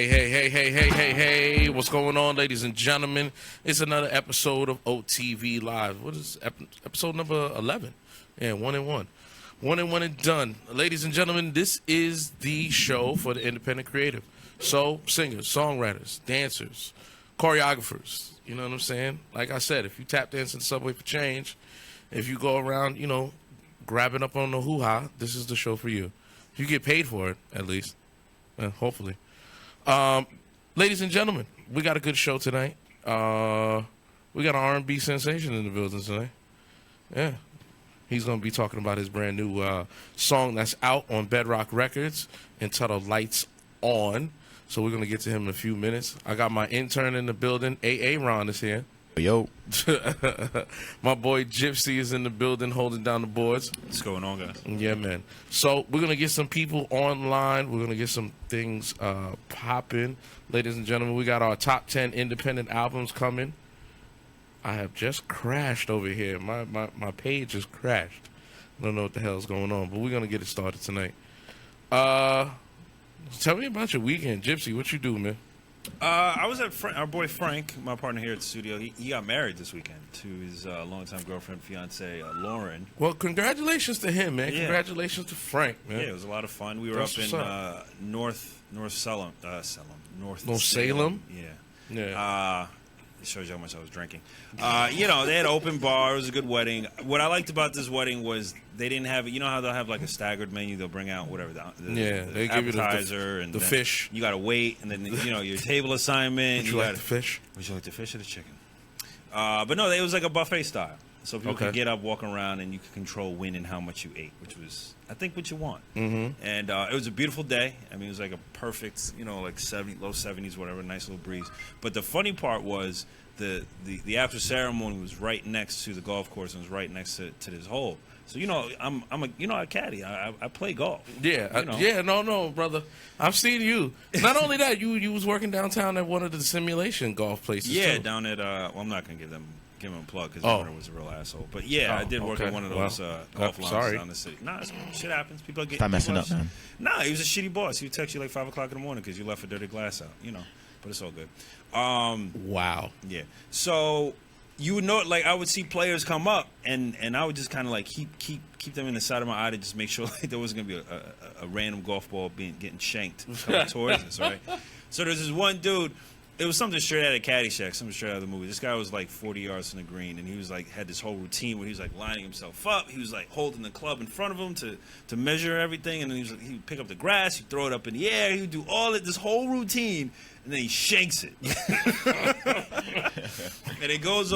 Hey, what's going on, ladies and gentlemen? It's another episode of OTV Live. What is episode number 11? Yeah, 1 and 1. 1 and 1 and done. Ladies and gentlemen, this is the show for the independent creative. So, singers, songwriters, dancers, choreographers, you know what I'm saying? Like I said, if you tap dance in the subway for change, if you go around, grabbing up on the hoo-ha, this is the show for you. You get paid for it, at least. Hopefully. Ladies and gentlemen, we got a good show tonight. We got an R&B sensation in the building tonight. Yeah. He's going to be talking about his brand new song that's out on Bedrock Records entitled Lights On. So we're going to get to him in a few minutes. I got my intern in the building. Ron is here. Yo. My boy Gypsy is in the building holding down the boards. What's going on, guys? Yeah, man. So we're going to get some people online. We're going to get some things popping. Ladies and gentlemen, we got our top 10 independent albums coming. I have just crashed over here. My page just crashed. I don't know what the hell's going on, but we're going to get it started tonight. Tell me about your weekend. Gypsy, what you do, man? I was at our boy Frank, my partner here at the studio. He got married this weekend to his longtime girlfriend, fiance Lauren. Well, congratulations to him, man. Yeah. Congratulations to Frank, man. Yeah, it was a lot of fun. We were up in North Salem. North Salem? Yeah. It shows you how much I was drinking. They had an open bar. It was a good wedding. What I liked about this wedding was they didn't have, how they'll have like a staggered menu. They'll bring out whatever they give you the fish. You got to wait, and then your table assignment. Would you like the fish? Would you like the fish or the chicken? But no, it was like a buffet style. So people could get up, walk around, and you could control when and how much you ate, which was, I think, what you want. Mm-hmm. And it was a beautiful day. I mean, it was like a perfect, like 70, low 70s, whatever, nice little breeze. But the funny part was the after ceremony was right next to the golf course and was right next to this hole. So I'm a caddy. I play golf. Yeah, no, brother. I've seen you. Not only that, you was working downtown at one of the simulation golf places. Yeah, too. down at I'm not gonna give him a plug because the owner was a real asshole. But yeah, I did work at one of those golf lounges down the city. Nah, shit happens. People get Stop messing up, man. Nah, he was a shitty boss. He would text you like 5 o'clock in the morning because you left a dirty glass out. But it's all good. Wow. Yeah. So you would know, like, I would see players come up, and I would just kind of like keep them in the side of my eye to just make sure like there wasn't gonna be a random golf ball getting shanked coming towards us, right? So there's this one dude. It was something straight out of Caddyshack, something straight out of the movie. This guy was like 40 yards from the green, and he was like had this whole routine where he was like lining himself up. He was like holding the club in front of him to measure everything, and then he would pick up the grass, he'd throw it up in the air, he would do this whole routine, and then he shanks it, and it goes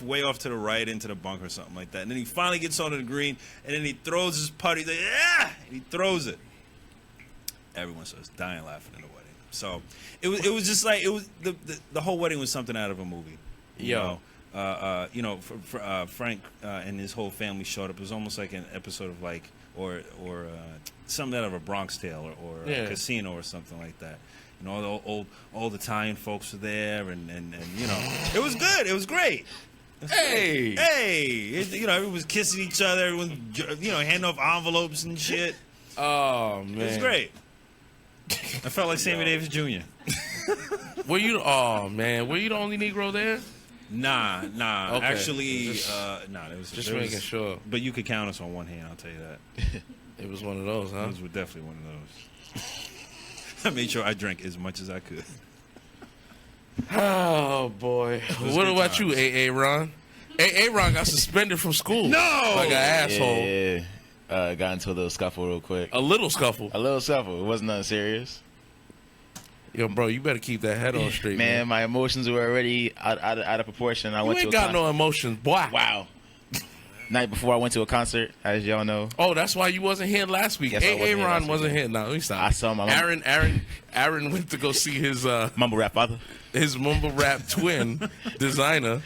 way off to the right into the bunker or something like that. And then he finally gets onto the green, and then he throws his putt. He's like, and he throws it. Everyone starts dying laughing in the wedding. So it was just like it was the whole wedding was something out of a movie. Frank and his whole family showed up. It was almost like an episode of like or something out of a Bronx Tale or a Casino or something like that. The old Italian folks were there, and it was good. It was great. Hey, everyone was kissing each other. Everyone, handing off envelopes and shit. Oh man, it was great. I felt like Sammy Davis Jr. Were you the only Negro there? Nah. Okay. Actually, it was just making sure. But you could count us on one hand. I'll tell you that. It was one of those, huh? It was definitely one of those. I made sure I drank as much as I could. Oh boy! What about you, Ron? Ron got suspended from school. No, like an asshole. Yeah. Got into a little scuffle real quick. A little scuffle. It wasn't nothing serious. Yo, bro, you better keep that head on straight, man. My emotions were already out of proportion. You ain't got no emotions, boy. Wow. Night before I went to a concert, as y'all know. Oh, that's why you wasn't here last week. Yes, Ron wasn't here. No, let me stop. I saw my Aaron went to go see his mumble rap father. His mumble rap twin designer.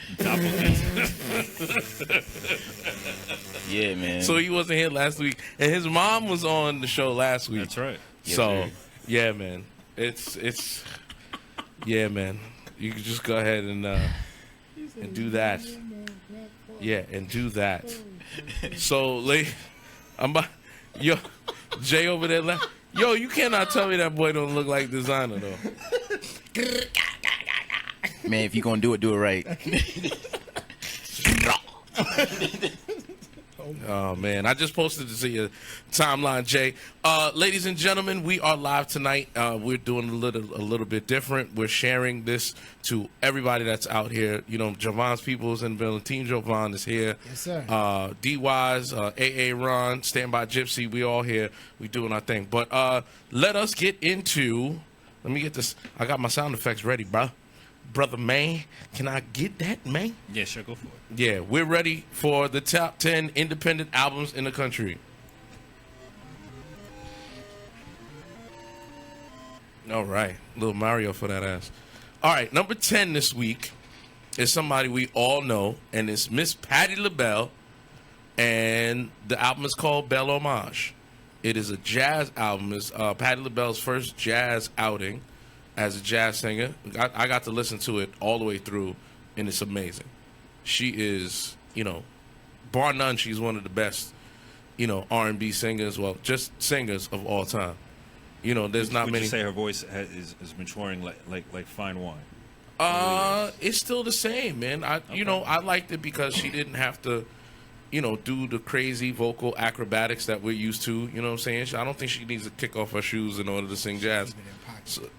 Yeah, man. So he wasn't here last week, and his mom was on the show last week. That's right. So, yeah, man. It's yeah, man. You can just go ahead and do that. Yeah, and do that. So, I'm about, Jay over there. Yo, you cannot tell me that boy don't look like designer though. Man, if you gonna do it right. Oh man, I just posted this in your timeline, Jay. Ladies and gentlemen, we are live tonight. We're doing a little bit different. We're sharing this to everybody that's out here. You know, Jovan's people's in the building. Team Jovan is here. Yes, sir. D-Wise, AA Ron, Standby Gypsy, we all here. We doing our thing. But let us get into. Let me get this. I got my sound effects ready, brother man. Can I get that, man? Yeah, sure, go for it. Yeah, we're ready for the top 10 independent albums in the country. All right, little Mario for that ass. All right, number 10 this week is somebody we all know, and it's Miss Patti LaBelle, and the album is called Belle Homage. It is a jazz album. It's Patti LaBelle's first jazz outing as a jazz singer. I got to listen to it all the way through, and it's amazing. She is, you know, bar none, she's one of the best, you know, R&B singers, well, just singers of all time. You know, there's not Would many. you say her voice is maturing like fine wine? It's still the same, man. You know, I liked it because she didn't have to, you know, do the crazy vocal acrobatics that we're used to. You know what I'm saying? I don't think she needs to kick off her shoes in order to sing jazz. So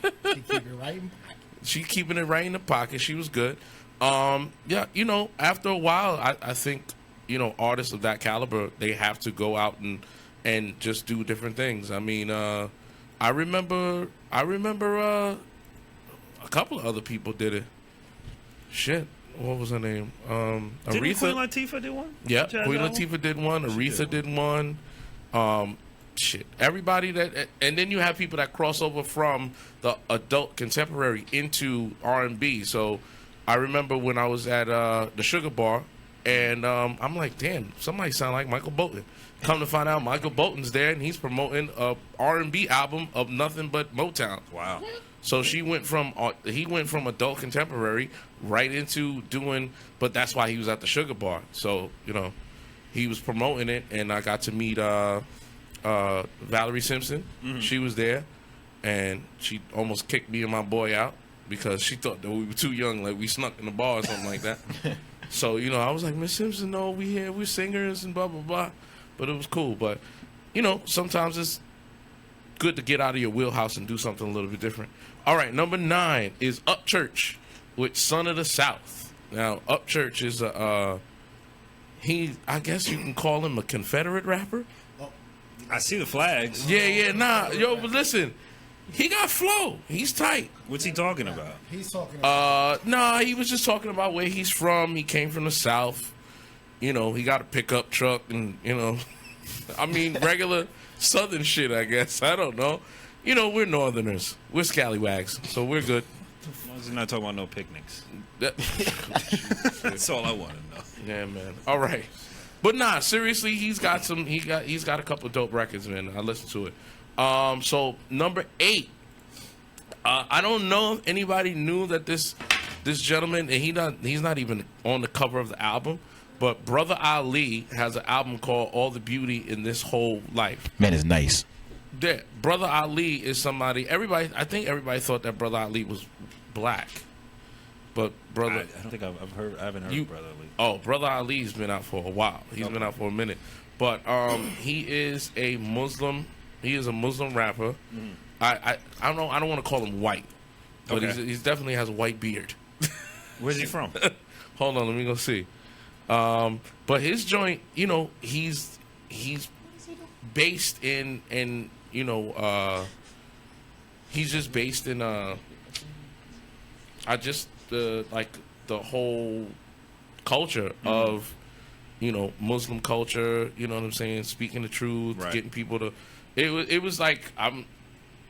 She keep it right in pocket. She keeping it right in the pocket. She was good. Yeah, you know, after a while, I think, you know, artists of that caliber, they have to go out and just do different things. I mean, I remember a couple of other people did it. Shit, what was her name? Didn't Aretha. Queen Latifah do one? Yeah, Jazz Queen album? Latifah did one. Aretha did one. Shit, everybody that, and then you have people that cross over from the adult contemporary into R&B. So I remember when I was at the Sugar Bar, and I'm like, damn, somebody sound like Michael Bolton. Come to find out, Michael Bolton's there, and he's promoting a R&B album of nothing but Motown. Wow. So he went from adult contemporary right into doing, but that's why he was at the Sugar Bar. So, you know, he was promoting it, and I got to meet Valerie Simpson. Mm-hmm. She was there, and she almost kicked me and my boy out because she thought that we were too young, like we snuck in the bar or something like that. So, you know, I was like, Miss Simpson, no, we're singers and blah, blah, blah. But it was cool. But, you know, sometimes it's good to get out of your wheelhouse and do something a little bit different. All right, number 9 is Upchurch with Son of the South. Now, Upchurch is I guess you can call him a Confederate rapper. I see the flags. Yeah, nah. Yo, but listen, he got flow. He's tight. What's he talking about? He's talking about Nah, he was just talking about where he's from. He came from the South. You know, he got a pickup truck and, you know, I mean, regular Southern shit, I guess. I don't know. You know, we're Northerners. We're scallywags, so we're good. As long as he's not talking about no picnics. That- That's all I want to know. Yeah, man. All right. But nah, seriously, he's got a couple dope records, man. I listened to it. So number 8. I don't know if anybody knew that this gentleman, and he's not even on the cover of the album, but Brother Ali has an album called All the Beauty in This Whole Life. Man, it's nice. Yeah, Brother Ali is somebody. I think everybody thought that Brother Ali was black, but I brother, don't think I haven't heard of Brother Ali. oh, Brother Ali's been out for a while. He's been out for a minute, but he is a Muslim. He is a Muslim rapper. I don't know. I don't want to call him white, but Okay. he's definitely has a white beard. Where's he from? Hold on, let me go see. But his joint, you know, he's based in you know, he's just based in like the whole culture of, you know, Muslim culture, you know what I'm saying, speaking the truth, Right. getting people to it was like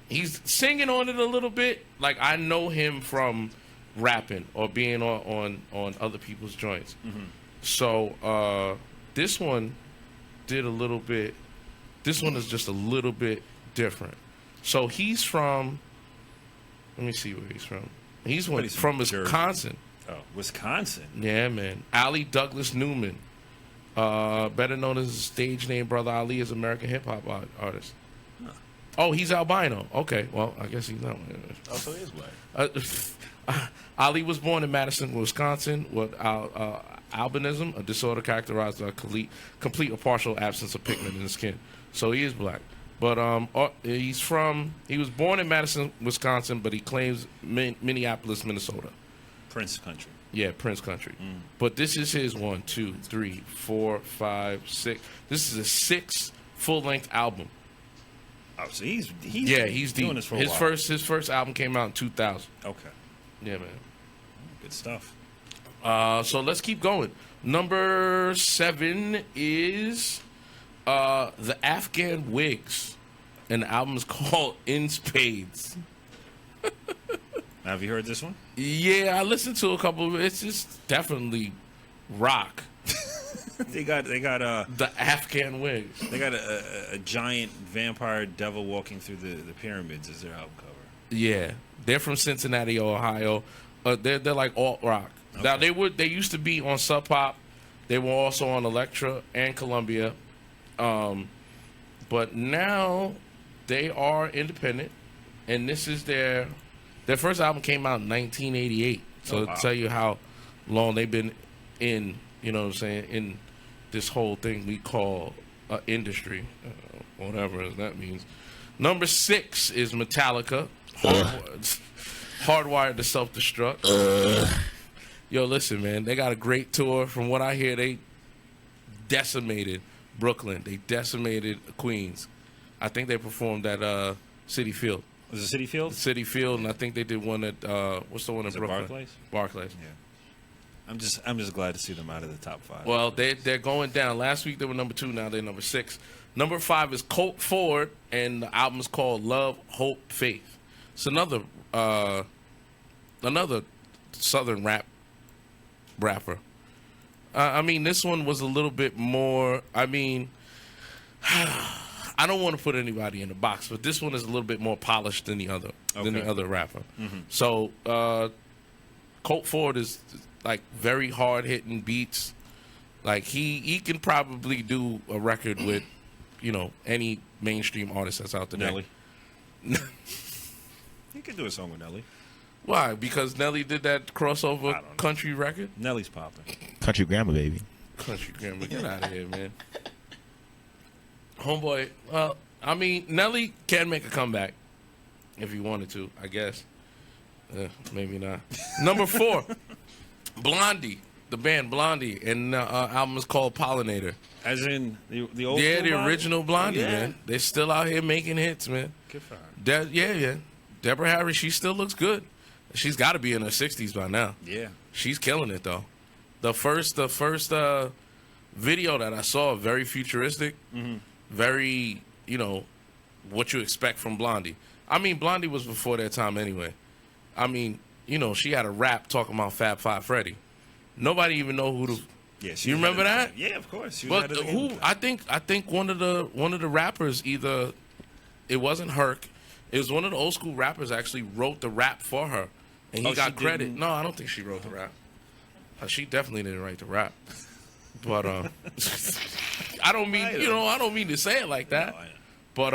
he's singing on it a little bit. Like I know him from rapping or being on other people's joints. So this one did a little bit. This one is just a little bit different. So he's from. Let me see where he's from. He's But he's from from Jersey. Wisconsin. Oh, Wisconsin. Yeah, man. Ali Douglas Newman, better known as his stage name Brother Ali, is an American hip hop artist. Oh, he's albino. Okay, well, I guess he's not. Oh, so he is black. Ali was born in Madison, Wisconsin, with albinism, a disorder characterized by complete or partial absence of pigment in the skin. So he is black. But he was born in Madison, Wisconsin, but he claims Minneapolis, Minnesota. Prince country. Yeah, Prince country. But this is his 1, 2, 3, 4, 5, 6. This is a 6 full-length album. Oh, so he's doing doing this for a his while. His first album came out in 2000. Okay, Yeah, man. good stuff. So let's keep going. Number 7 is the Afghan Wigs, and the album is called In Spades. Have you heard this one? Yeah, I listened to a couple of it. It's just definitely rock. They got The Afghan Wigs. they got a giant vampire devil walking through the pyramids as their album cover. Yeah, they're from Cincinnati, Ohio. They're like alt rock. Okay. Now they used to be on Sub Pop. They were also on Elektra and Columbia, but now they are independent, and this is their first album came out in 1988. So Oh, wow. to tell you how long they've been in, you know what I'm saying, in this whole thing we call industry, whatever that means. Number 6 is Metallica, Hardwired to Self-Destruct. Yo, listen, man, they got a great tour. From what I hear, they decimated Brooklyn. They decimated Queens. I think they performed at Citi Field. Was it City Field? Citi Field, and I think they did one at what's the one in Is it Brooklyn? Barclays? Barclays. Yeah. I'm just glad to see them out of the top 5. Well, they're going down. Last week they were number 2. Now they're number 6. Number 5 is Colt Ford, and the album is called Love, Hope, Faith. It's another Southern rapper. I mean, this one was a little bit more. I mean, I don't want to put anybody in the box, but this one is a little bit more polished than the other rapper. So Colt Ford is like very hard hitting beats. Like he can probably do a record with, you know, any mainstream artist that's out there. Nelly. You could do a song with Nelly. Why? Because Nelly did that I crossover don't know. country record? Nelly's popping. Country grammar, baby. Country grammar. Get out of here, man. Homeboy, well, I mean, Nelly can make a comeback if he wanted to, I guess. Maybe not. Number 4, Blondie, the band Blondie, and the album is called Pollinator. As in the old Yeah, school the Blondie? original Blondie, Yeah. man. They're still out here making hits, man. Good for her. Yeah. Deborah Harry, she still looks good. She's got to be in her 60s by now. Yeah. She's killing it, though. The first video that I saw, very futuristic, very, you know, what you expect from Blondie. I mean, Blondie was before their time anyway. I mean, you know, she had a rap talking about Fab Five Freddy. Nobody even know who the. Yeah. You remember that? Yeah, of course. She was But ahead of the who? game. I think one of the rappers, either it wasn't Herc, it was one of the old school rappers actually wrote the rap for her, and he Oh, got she credit. didn't? No, I don't think she wrote the rap. She definitely didn't write the rap. But I don't mean to say it like that. No, I know. But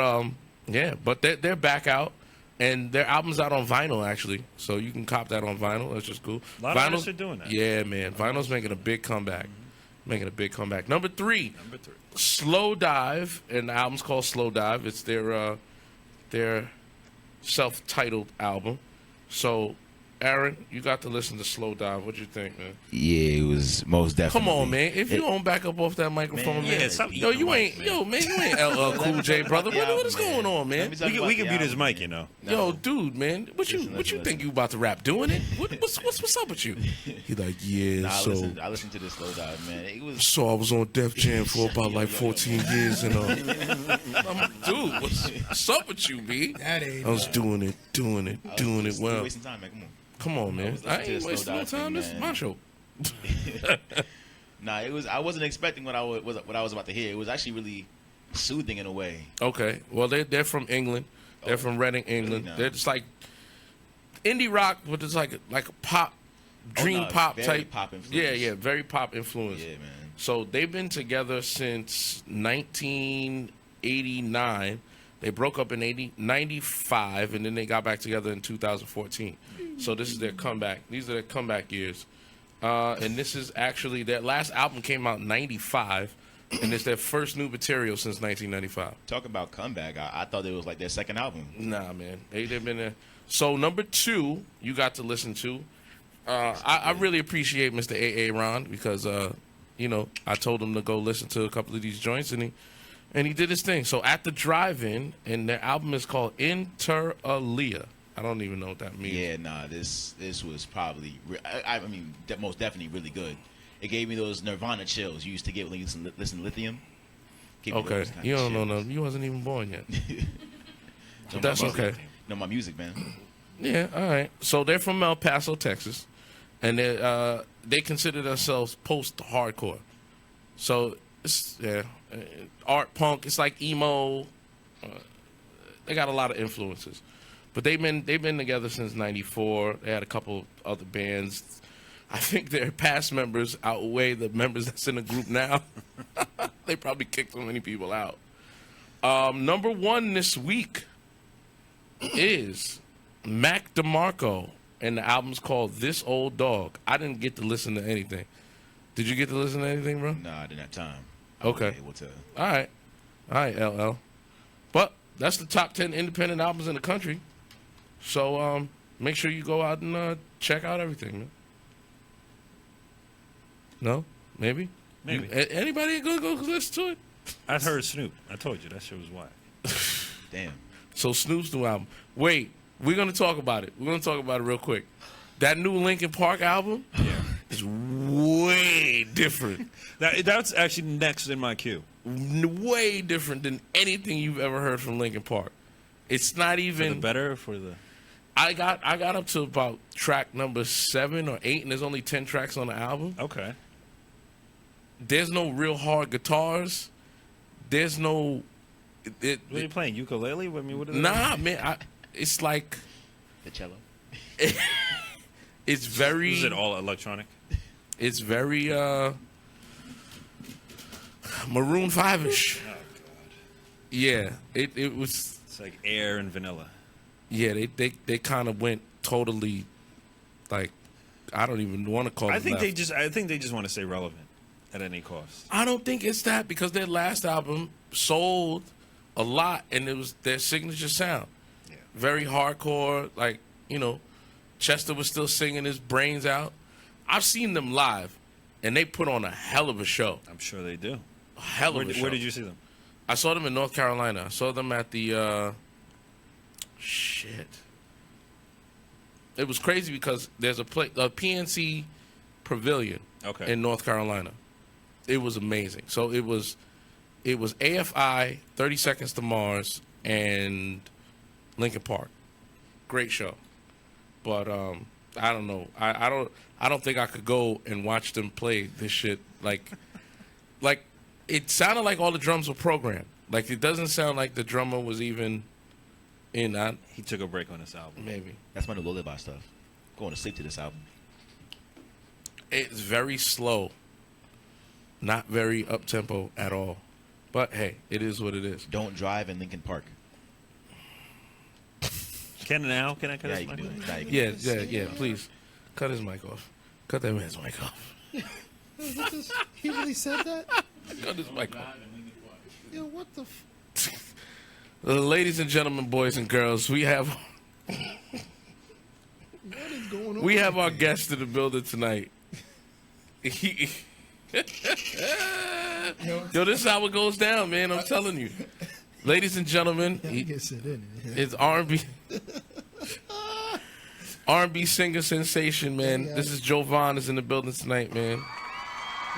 yeah, but they're back out, and their album's out on vinyl actually, so you can cop that on vinyl. That's just cool. A lot of artists are doing that. Yeah, man, vinyl's making a big comeback. Making a big comeback. Number 3, Number 3. Slow Dive, and the album's called Slow Dive. It's their self-titled album. So, Aaron, you got to listen to Slow Dive. What'd you think, man? Yeah, it was most definitely. Come on, man. If you don't back up off that microphone, man. yeah, stop Yo, eating you the ain't, mic, yo, man, you ain't LL Cool J, brother. What is going on, man? We can mute his mic, you know. Yo, dude, man, what you think you about to rap doing it? What's up with you? He like, yeah, Nah, so I listened to this Slow Dive, man. It was so I was on Def Jam for about like 14 years, and dude, what's up with you, B? That ain't. I was doing it still well. wasting time, man. Come on. Come on, man. was I listening to ain't the wasting Slow no Dive time. thing, This is man. my show. Nah, it was. I wasn't expecting what I was about to hear. It was actually really soothing in a way. Okay, well they're from England. They're from Reading, England. Really? They're just like indie rock, but it's like a pop, dream no, pop very type. pop influence. Yeah, very pop influence. Yeah, man. So they've been together since 1989. They broke up in 95, and then they got back together in 2014. So this is their comeback. These are their comeback years. And this is actually their last album came out in 95, and it's their first new material since 1995. Talk about comeback. I thought it was like their second album. Nah, man. They've been there. So number 2, you got to listen to. I really appreciate Mr. A.A. Ron because, I told him to go listen to a couple of these joints, and he did his thing. So At the Drive-In, and their album is called Inter Alia. I don't even know what that means. Yeah, nah, this was probably, I mean, most definitely really good. It gave me those Nirvana chills you used to get when you listen to Lithium. Okay, you don't know nothing. You wasn't even born yet. But that's okay. Know my music, man. Yeah, all right. So they're from El Paso, Texas, and they consider themselves post-hardcore. So it's art punk. It's like emo. They got a lot of influences, but they've been together since '94. They had a couple other bands. I think their past members outweigh the members that's in the group now. They probably kicked so many people out. Number 1 this week is Mac DeMarco, and the album's called This Old Dog. I didn't get to listen to anything. Did you get to listen to anything, bro? Nah, I didn't have time. Okay. Able to. All right, LL. But that's the top 10 independent albums in the country. So make sure you go out and check out everything, man. No? Maybe? Maybe. Anybody go listen to it? I heard Snoop. I told you that shit was whack. Damn. So Snoop's new album. Wait, we're going to talk about it. We're going to talk about it real quick. That new Linkin Park album is way different. That's actually next in my queue. Way different than anything you've ever heard from Linkin Park. It's not even... For the better or for the... I got up to about track number 7 or 8, and there's only 10 tracks on the album. Okay. There's no real hard guitars. There's no... What are you playing? Ukulele? I mean, what are they? Nah, man. It's like... The cello. It's very... Is it all electronic? It's very Maroon 5-ish. Oh, God. Yeah. It was... It's like air and vanilla. Yeah, they kind of went totally, like, I don't even want to call it I think left. they just want to stay relevant at any cost. I don't think it's that because their last album sold a lot and it was their signature sound. Yeah. Very hardcore, like, Chester was still singing his brains out. I've seen them live and they put on a hell of a show. I'm sure they do. A hell of a show. Where did you see them? I saw them in North Carolina. I saw them at the shit. It was crazy because there's a PNC Pavilion in North Carolina. It was amazing. So it was AFI, 30 Seconds to Mars, and Linkin Park. Great show. But I don't know. I don't think I could go and watch them play this shit like it sounded like all the drums were programmed. Like it doesn't sound like the drummer was even in that. He took a break on this album. Maybe. That's my new lullaby stuff. Going to sleep to this album. It's very slow. Not very up-tempo at all. But, hey, it is what it is. Don't drive in Lincoln Park. Can I cut Yeah, his you mic can do off? it. Yeah, please. Cut his mic off. Cut that man's mic off. He really said that? Cut his mic off. Yo, what the Ladies and gentlemen, boys and girls, we have what is going on? we have our guest in the building tonight. Yo, this is how it goes down, man. I'm telling you. Ladies and gentlemen, He gets it in it. it's R&B singer sensation, man. Yeah. This is Jovan is in the building tonight, man.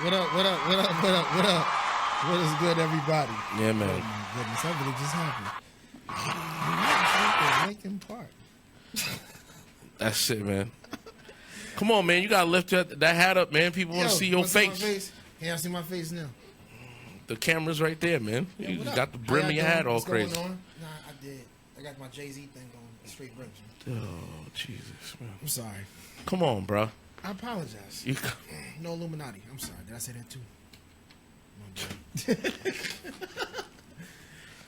What up, what up, what up, what up, what up? What is good, everybody? Yeah, Oh, man. my goodness, that really just happened. Lincoln Park. That's it, man. Come on, man. You got to lift that hat up, man. People want to see your wanna see my face. Can y'all see my face now? The camera's right there, man. Yeah, You what just up? got the How brim y'all of your doing? hat all What's crazy. going on? Nah, I did. I got my Jay-Z thing going. Straight brims. Oh, Jesus, man. I'm sorry. Come on, bro. I apologize. You, No Illuminati. I'm sorry. Did I say that too? My bad.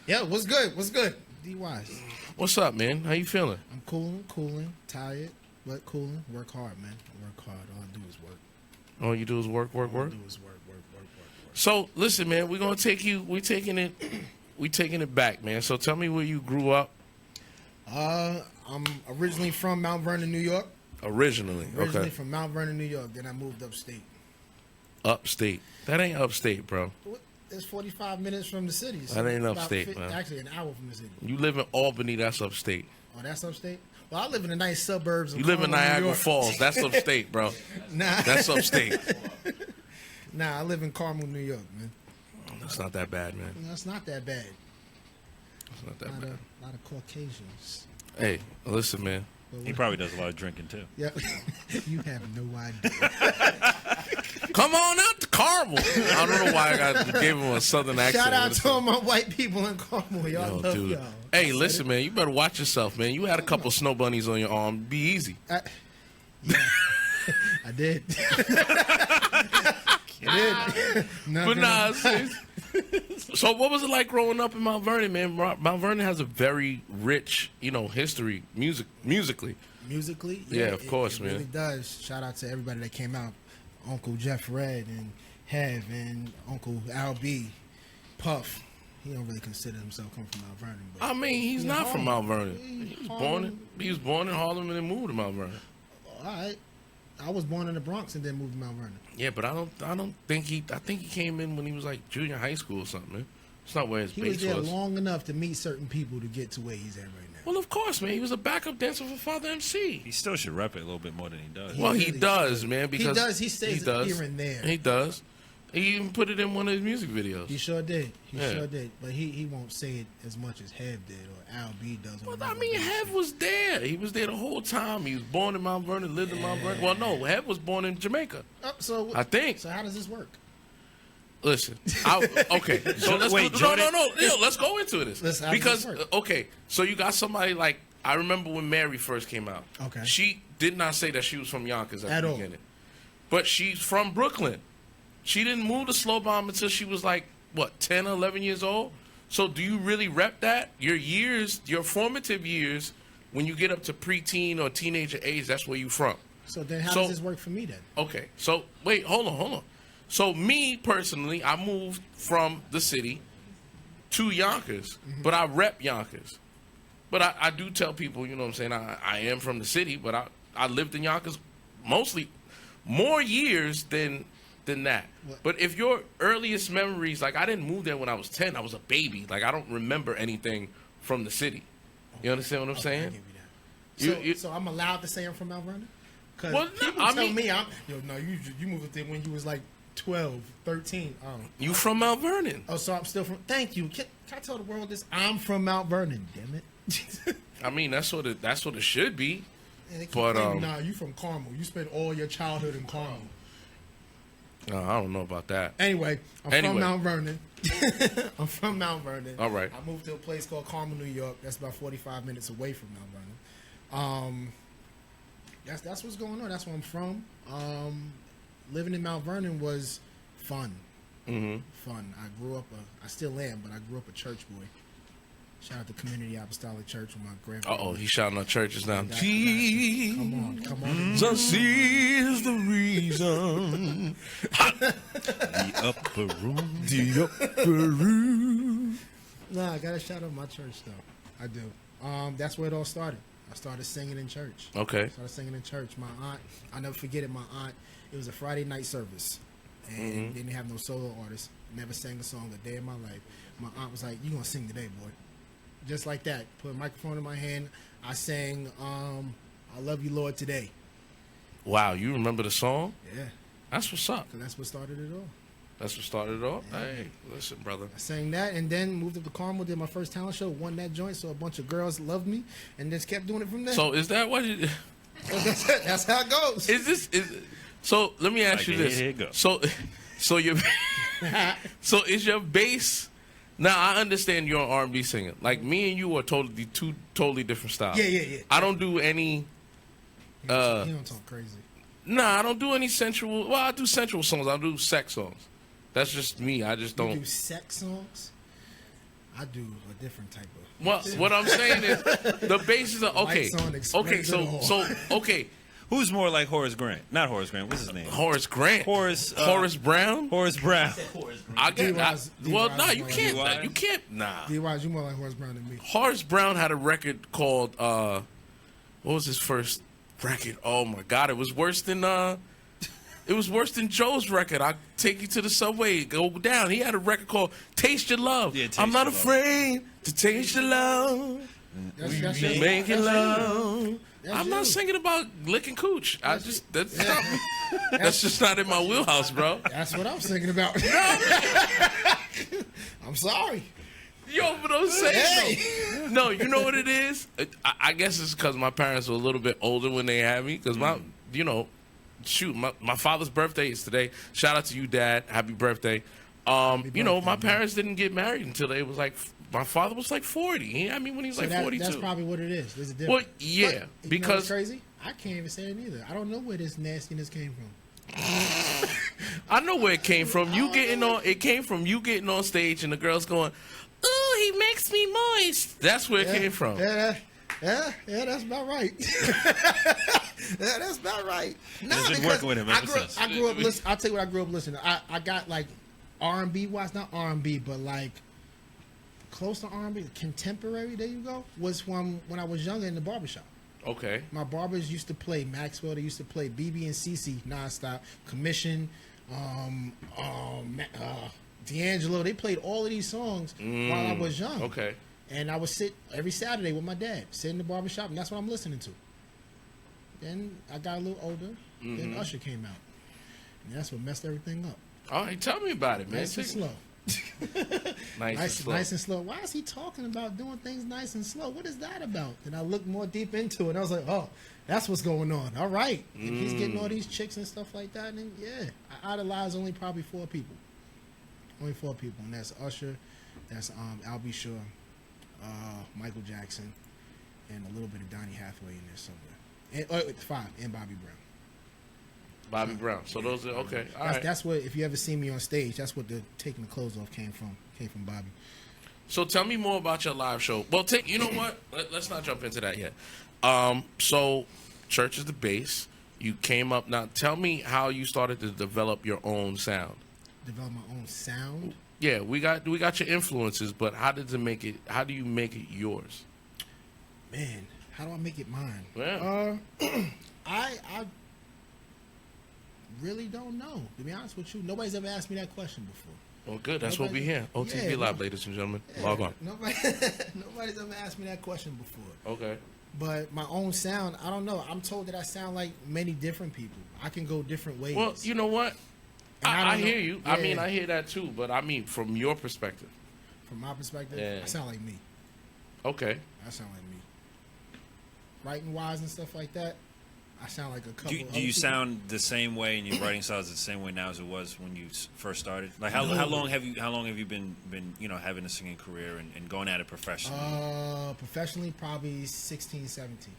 Yeah, what's good? What's good? D-Wise. What's up, man? How you feeling? I'm cooling, tired, but cooling. Work hard, man. Work hard. All I do is work. All you do is work. All I do is work. So listen, man, we're gonna take you. We taking it back, man. So tell me where you grew up. I'm originally from Mount Vernon, New York. Originally, okay. From Mount Vernon, New York. Then I moved upstate. Upstate. That ain't upstate, bro. It's 45 minutes from the city. So That ain't about upstate, man. Actually, an hour from the city. You live in Albany. That's upstate. Oh, that's upstate? Well, I live in the nice suburbs of You live in Carmel, New Niagara York. Falls. That's upstate, bro. Nah. That's upstate. Nah, I live in Carmel, New York, man. That's not that bad, man. That's not that bad. That's not that bad. A lot of Caucasians. Hey, listen, man. He probably does a lot of drinking too. Yeah, you have no idea. Come on out to Carmel. I don't know why I gave him a southern accent. Shout out to all my white people in Carmel. Y'all Yo, love dude. y'all. Hey, listen, man. You better watch yourself, man. You had a couple snow bunnies on your arm. Be easy. Yeah, I did. But nah, so what was it like growing up in Mount Vernon, man? Mount Vernon has a very rich, history musically. Musically, Yeah, of course, it man. really does. Shout out to everybody that came out. Uncle Jeff Red and Hev and Uncle Al B. Puff. He don't really consider himself coming from Mount Vernon. But I mean, he's not from Mount Vernon. He's He was born in Harlem and then moved to Mount Vernon. All right. I was born in the Bronx and then moved to Mount Vernon. Yeah, but I don't think he. I think he came in when he was like junior high school or something, man. It's not where his He base was there was. long enough to meet certain people to get to where he's at right now. Well, of course, man. He was a backup dancer for Father MC. He still should rep it a little bit more than he does. Well, he really does, man. Because he does. He stays here and there. He does. He even put it in one of his music videos. He sure did. He Yeah. sure did. But he won't say it as much as Hev did or Al B does. on Well, the I regular mean, basis. Hev was there. He was there the whole time. He was born in Mount Vernon, lived in Mount Vernon. Well, no, Hev was born in Jamaica. So I think. So how does this work? Listen, okay. So let's Wait, no. Jordan- Let's go into this Let's- how does because this work? okay. So you got somebody like I remember when Mary first came out. Okay. She did not say that she was from Yonkers at At the all. beginning, but she's from Brooklyn. She didn't move to Slow Bomb until she was like what 10 or 11 years old. So do you really rep that? Your years, your formative years, when you get up to preteen or teenager age, that's where you from. So then how So- does this work for me then? Okay, so wait, hold on. So me personally, I moved from the city to Yonkers, but I rep Yonkers. But I do tell people, you know what I'm saying, I am from the city, but I lived in Yonkers mostly more years than that. What? But if your earliest memories, like I didn't move there when I was 10, I was a baby. Like I don't remember anything from the city. You understand what I'm I saying? give you that. You- So I'm allowed to say I'm from Mount Vernon? Because Well, no, people I tell mean- me I'm. No, you moved there when you was like 12, 13. Oh. You from Mount Vernon. Oh, so I'm still from. Thank you. Can I tell the world this? I'm from Mount Vernon. Damn it. I mean, that's what it should be. And they keep But, claiming, nah, you from Carmel. You spent all your childhood in Carmel. I don't know about that. Anyway, I'm Anyway. from Mount Vernon. I'm from Mount Vernon. All right. I moved to a place called Carmel, New York. That's about 45 minutes away from Mount Vernon. That's what's going on. That's where I'm from. Living in Mount Vernon was fun. Mm-hmm. Fun. I grew up I still am, but I grew up a church boy. Shout out to Community Apostolic Church with my grandfather. Uh-oh, he's shouting out churches now. Come Jesus on. is the reason. The upper room. The upper room. Nah, I gotta shout out my church though. I do. That's where it all started. I started singing in church. Okay. Started singing in church. My aunt, I'll never forget it. My aunt, it was a Friday night service, and didn't have no solo artists. Never sang a song a day in my life. My aunt was like, "You gonna sing today, boy?" Just like that. Put a microphone in my hand. I sang, "I Love You, Lord," today. Wow, you remember the song? Yeah, That's what's up. because that's what started it all. That's what started it all. Hey, listen, brother. I sang that, and then moved up to Carmel, did my first talent show, won that joint, so a bunch of girls loved me, and just kept doing it from there. So is that what it that's how it goes. so let me ask you Like, this. here it go. So your so is your bass now I understand you're an R&B singer. Like me and you are two totally different styles. Yeah. I don't do any He don't talk crazy. Nah, I don't do any sensual. Well, I do sensual songs. I do sex songs. That's just me. I just You don't. do sex songs? I do a different type of. Well, what I'm saying is the basis of okay, Lights on, explains it all. so okay, Who's more like Horace Grant? Not Horace Grant. What's his name? Horace Grant, Horace Brown. Horace Brown. I get well, D-Wise no, is you more can't, like you can't, nah. D-Wise, you more like Horace Brown than me. Horace Brown had a record called what was his first record? Oh my God, it was worse than Joe's record. I take you to the subway, go down. He had a record called "Taste Your Love." Yeah, Taste I'm not Your Love. afraid to taste your love. That's We making love. That's I'm not you. singing about licking cooch. That's just not in my wheelhouse, bro. That's what I'm thinking about. I'm sorry. Yo, but I'm saying, Hey. no, you know what it is? I guess it's because my parents were a little bit older when they had me. Because my father's birthday is today. Shout out to you, Dad. Happy birthday. My parents didn't get married until they was like, my father was like 40. He had me when he was So like 42. that's probably what it is. There's a difference. Well, yeah, But, you know what's because crazy. I can't even say it either. I don't know where this nastiness came from. I know where it came from. It came from you getting on stage and the girls going, "Ooh, he makes me moist." That's where it came from. Yeah, that's about right. Yeah, that's about right. No, It's been because working with him ever since. I grew up listening. I'll tell you what I grew up listening. I got like R&B wise, not R&B, but like close to R&B, contemporary. There you go. Was from when I was younger in the barbershop. Okay. My barbers used to play Maxwell. They used to play BB and CC nonstop. Commission, D'Angelo. They played all of these songs while I was young. Okay. And I would sit every Saturday with my dad, sit in the barbershop, and that's what I'm listening to. Then I got a little older. Then Usher came out. And that's what messed everything up. All right, tell me about it, man. Nice and slow. Nice and slow. Why is he talking about doing things nice and slow? What is that about? Then I looked more deep into it. I was like, oh, that's what's going on. All right. If he's getting all these chicks and stuff like that, then yeah. I idolize only probably 4 people. Only 4 people. And that's Usher, that's Al B. Sure, Michael Jackson, and a little bit of Donny Hathaway in there somewhere. And, 5, and Bobby Brown. Bobby Brown. So those are okay. All right. That's what, if you ever see me on stage, that's what the taking the clothes off came from Bobby. So tell me more about your live show. Well, you know what? Let's not jump into that yet. So church is the base. You came up. Now tell me how you started to develop your own sound. Develop my own sound. Yeah, we got your influences, but how do you make it yours? Man, how do I make it mine? Yeah. I really don't know. To be honest with you, nobody's ever asked me that question before. Well, good. That's what we hear. OTV Yeah, Live, ladies and gentlemen. Log on. Nobody's ever asked me that question before. Okay. But my own sound, I don't know. I'm told that I sound like many different people. I can go different ways. Well, you know what? And I I don't know- hear you. Yeah. I mean, I hear that too. But I mean, from your perspective. From my perspective, Yeah. I sound like me. Okay. I sound like me. Writing wise and stuff like that, I sound like a couple. Do you other people. sound the same way in your writing style is the same way now as it was when you first started? Like how long have you been having a singing career and going at it professionally? Professionally, probably 16, 17.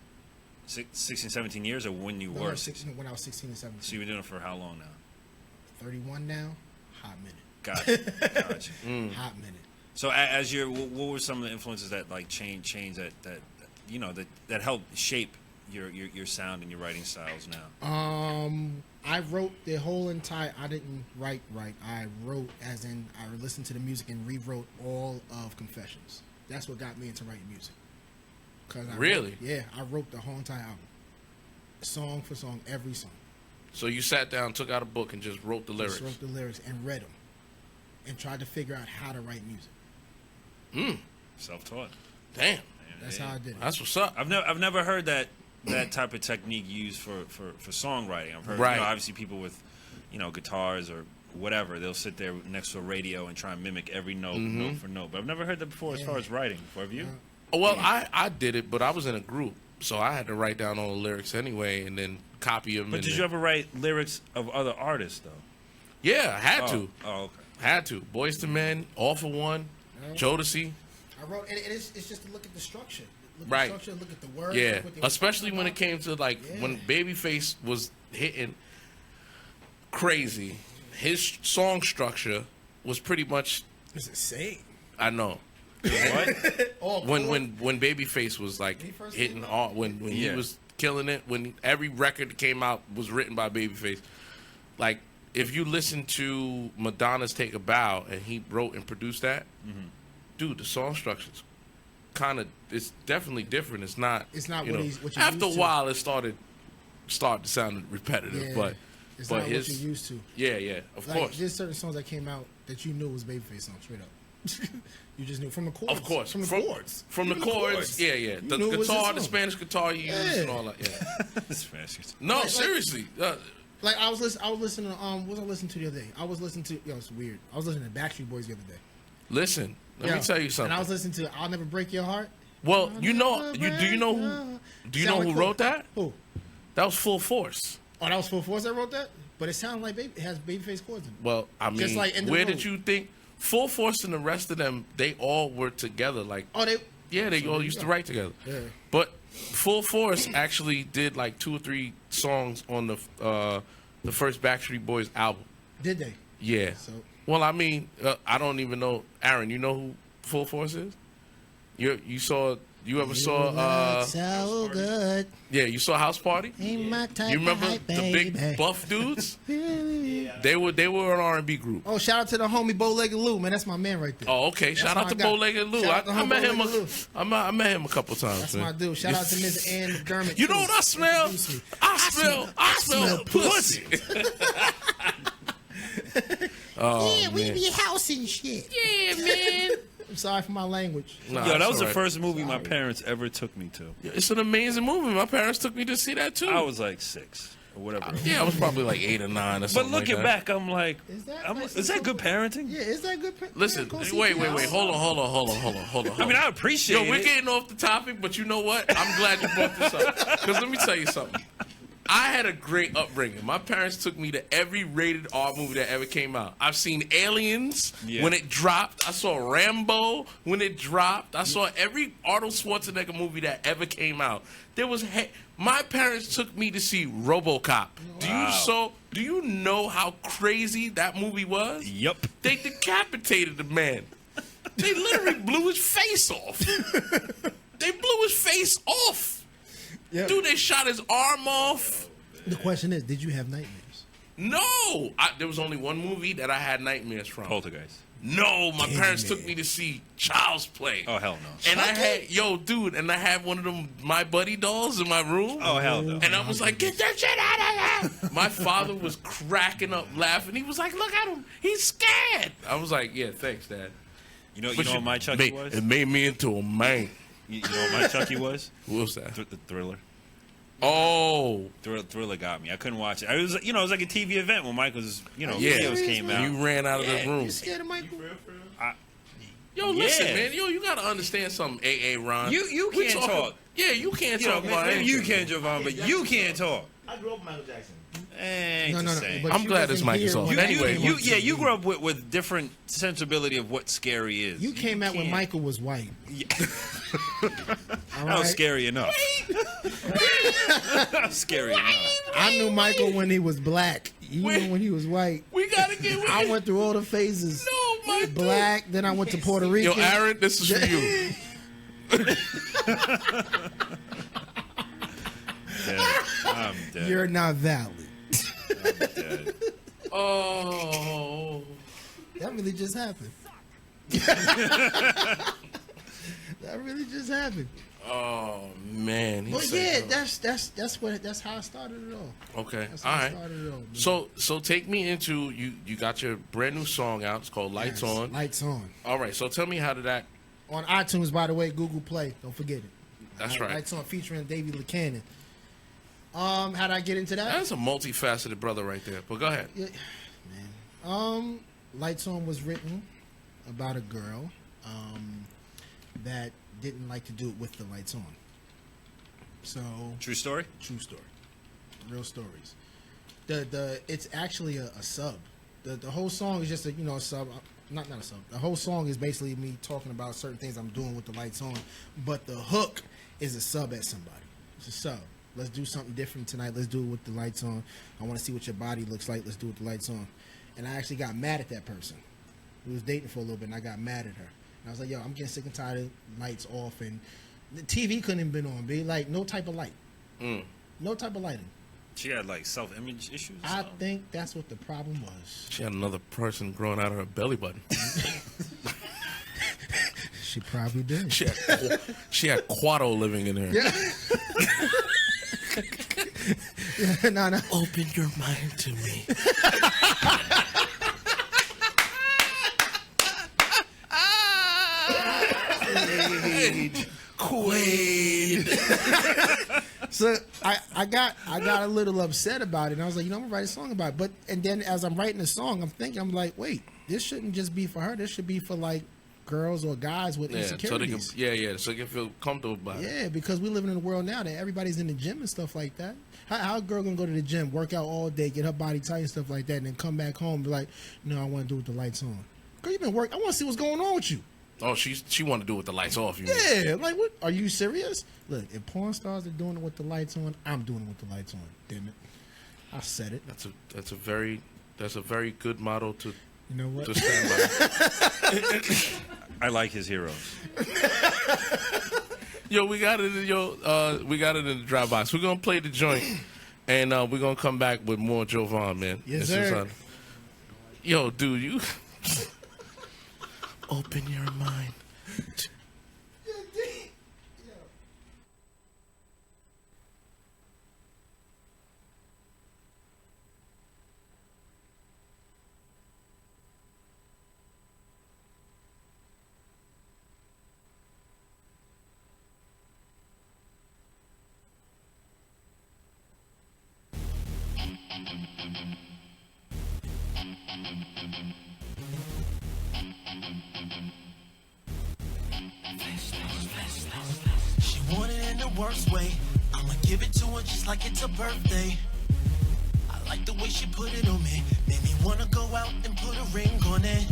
16, 17 years, or when you No, were no, 16, when I was 16 and 17. So you've been doing it for how long now? 31 now. Hot minute. Gotcha. Hot minute. So as what were some of the influences that like change that helped shape your sound and your writing styles now? I wrote the whole entire. I didn't write. I wrote as in I listened to the music and rewrote all of Confessions. That's what got me into writing music. Really? I wrote the whole entire album, song for song, every song. So you sat down, took out a book, and just wrote the lyrics. Just wrote the lyrics and read them, and tried to figure out how to write music. Self-taught. Damn. That's how I did it. That's what's up. I've never heard that type of technique used for songwriting. I've heard Right. obviously people with guitars or whatever, they'll sit there next to a radio and try and mimic every note note for note. But I've never heard that before as far as writing. Have you? Well, I did it, but I was in a group, so I had to write down all the lyrics anyway, and then copy them. But did you ever write lyrics of other artists though? Yeah, I had to. Oh, okay. Had to. Boys to Men, All for One, Jodeci. I wrote, and it's just to look at the structure. Look Right. at the structure, look at the words. Yeah, look what they were especially talking when it about. came to like when Yeah. Babyface was hitting crazy. His song structure was pretty much, It's the same. I know, What? All when Babyface was like He first hitting came all when he Yeah. was killing it, when every record that came out was written by Babyface. Like if you listen to Madonna's Take a Bow and he wrote and produced that, dude, the song structure's kind of, it's definitely different. It's not It's not you what know, he's- what you're after a used to. while it started to sound repetitive, Yeah, but it's but not his what you're used to. yeah, of Like, course. there's certain songs that came out that you knew was Babyface songs, straight up. You just knew from the chords. Of course, from the chords. from the Even chords, yeah. You The knew it was his guitar, the song. Spanish guitar you used, and Yeah. all that. Yeah. That's fast. No, Like- seriously. Like I was listening to what was I listening to the other day? I was listening to it's weird. I was listening to Backstreet Boys the other day. Listen, let me Yo, tell you something. And I was listening to "I'll Never Break Your Heart." Well, I'll you know, never do you break know your who? heart. Do you Sound know like who who? wrote that? Who? That was Full Force. Oh, that was Full Force that wrote that. But it sounds like it has Babyface chords in it. Well, I mean, Just like In the where Road. did you think Full Force and the rest of them? They all were together. Like, Oh, they. yeah, they So all there you used to go. write together. Yeah. But Full Force actually did like 2 or 3 songs on the first Backstreet Boys album. Did they? Yeah. So Well, I mean, I don't even know. Aaron, you know who Full Force is? You ever saw so good. yeah, you saw House Party? Ain't my type You remember of hype, the big baby. buff dudes? Really? They were an R&B group. Oh, shout out to the homie Bow-Legged Lou, man. That's my man right there. Oh, okay. Shout out my to guy. Bow-Legged Lou. Shout out to I met him. Bow-Legged Lou. I met him a couple times. That's man. my dude. Shout out to Miss Ann McDermott. You too. know what I smell? Introduced me. I smell pussy. Oh, Yeah, we man. be house and shit. Yeah, man. I'm sorry for my language. Nah, Yo, that it's was the alright. first movie my parents ever took me to. It's an amazing movie. My parents took me to see that too. I was like 6 or whatever. Yeah, I was probably like 8 or 9 or But something. looking like back, I'm like, Is that nice is that and good parenting? Yeah, is that good? Listen, Yeah, go see wait. House. Hold on. I mean, I appreciate Yo, we're it. getting off the topic, but you know what? I'm glad you brought this up. Because let me tell you something. I had a great upbringing. My parents took me to every rated R movie that ever came out. I've seen Aliens when it dropped. I saw Rambo when it dropped. I saw every Arnold Schwarzenegger movie that ever came out. My parents took me to see RoboCop. Do you know how crazy that movie was? Yup. They decapitated the man. They literally blew his face off. They blew his face off. Yeah. Dude, they shot his arm off. The question is, did you have nightmares? No. There was only one movie that I had nightmares from. Poltergeist. No, my parents took me to see Child's Play. Oh, hell no. And I had one of them My Buddy dolls in my room. Oh, hell no. And I was like, get that shit out of here. My father was cracking up laughing. He was like, look at him. He's scared. I was like, yeah, thanks, Dad. You know what my Chucky was? It made me into a man. You know what my Chucky was? What was that? The Thriller. Oh. Thriller got me. I couldn't watch it. It was like a TV event when Michael's, Yeah. videos came out. You ran out of the room. You scared of Michael? Yo, listen, Yeah. man. Yo, you gotta understand something, AA Ron. You We can't talk. Yeah, you can't talk about maybe you anything. can't, Jovan, but you can't talk. I grew up with Michael Jackson. Ain't No, the no, no. same. But I'm you glad wasn't this mic is here off. when Anyway, you grew up with different sensibility of what scary is. You came out when can't- Michael was white. Yeah. All That right? was scary enough. That was scary enough. I knew Michael when he was black. You Wait. knew when he was white. We gotta get with I went through all the phases. No, my Black, then I went to Puerto Yo, Rico. Aaron, this is for you. I'm dead. You're not valid. dead. Oh. That really just happened. That really just happened. Oh man. He But said yeah, no. that's how I started it all. Okay. That's All how I right. started it all. man. So take me into you got your brand new song out. It's called Lights Yes, On. Lights on. All right. So tell me how did that On iTunes, by the way, Google Play. Don't forget it. That's right. Lights on featuring Davey LeCannon. How did I get into that? That's a multifaceted brother right there. But go ahead. Yeah, man. Lights On was written about a girl that didn't like to do it with the lights on. So True story? true story, real stories. It's actually a sub. The whole song is just a sub. Not a sub. The whole song is basically me talking about certain things I'm doing with the lights on, but the hook is a sub at somebody. It's a sub. Let's do something different tonight. Let's do it with the lights on. I want to see what your body looks like. Let's do it with the lights on. And I actually got mad at that person. We was dating for a little bit, and I got mad at her. And I was like, yo, I'm getting sick and tired of lights off, and the TV couldn't have been on, be like no type of light. No type of lighting. She had like self-image issues. Or I something? think that's what the problem was. She had another person growing out of her belly button. She probably did. She had Quado living in her. Yeah. Yeah, no. Open your mind to me. Quaid. So I got a little upset about it, and I was like, I'm gonna write a song about it. But and then as I'm writing the song, I'm like, wait, this shouldn't just be for her. This should be for like girls or guys with insecurities. So they can feel comfortable about it. Yeah, because we live in a world now that everybody's in the gym and stuff like that. How a girl gonna go to the gym, work out all day, get her body tight and stuff like that, and then come back home and be like, no, I want to do it with the lights on. Girl, you been working. I want to see what's going on with you. Oh, she want to do it with the lights off. You mean? Yeah, like what? Are you serious? Look, if porn stars are doing it with the lights on, I'm doing it with the lights on. Damn it, I said it. That's a very good model to. You know what? To stand by. I like his heroes. Yo, we got it in the drop box. We're gonna play the joint, and we're gonna come back with more Jovan, man. Yes, sir. Yo, dude, you open your mind. She want it in the worst way. I'ma give it to her just like it's her birthday. I like the way she put it on me. Made me wanna go out and put a ring on it.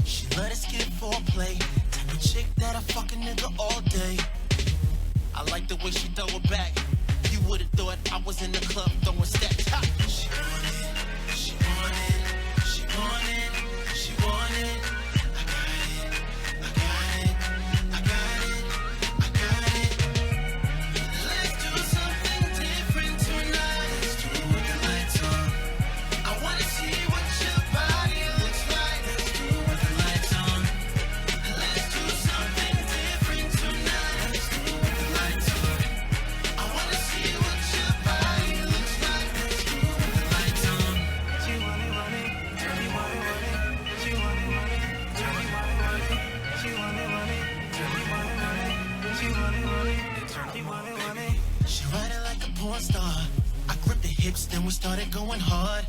She let us get foreplay. Type of chick that I fuck a nigga all day. I like the way she throw it back. You would've thought I was in the club throwing stacks. Ha! She want it, she want it, she want it, she want it. I got it, I got it, I got it, I got it. Let's do something different tonight. Let's do it with the lights on. I wanna see what your body looks like. Let's do it with the lights on. Let's do something different tonight. Let's do it with the lights on. I wanna see what your body looks like. Let's do it with the lights on. She want it, tell me want it, she want it, tell me want it, she want it, tell me want it, she want it, tell me want it. She ride it like a porn star. I grip the hips, then we started going hard.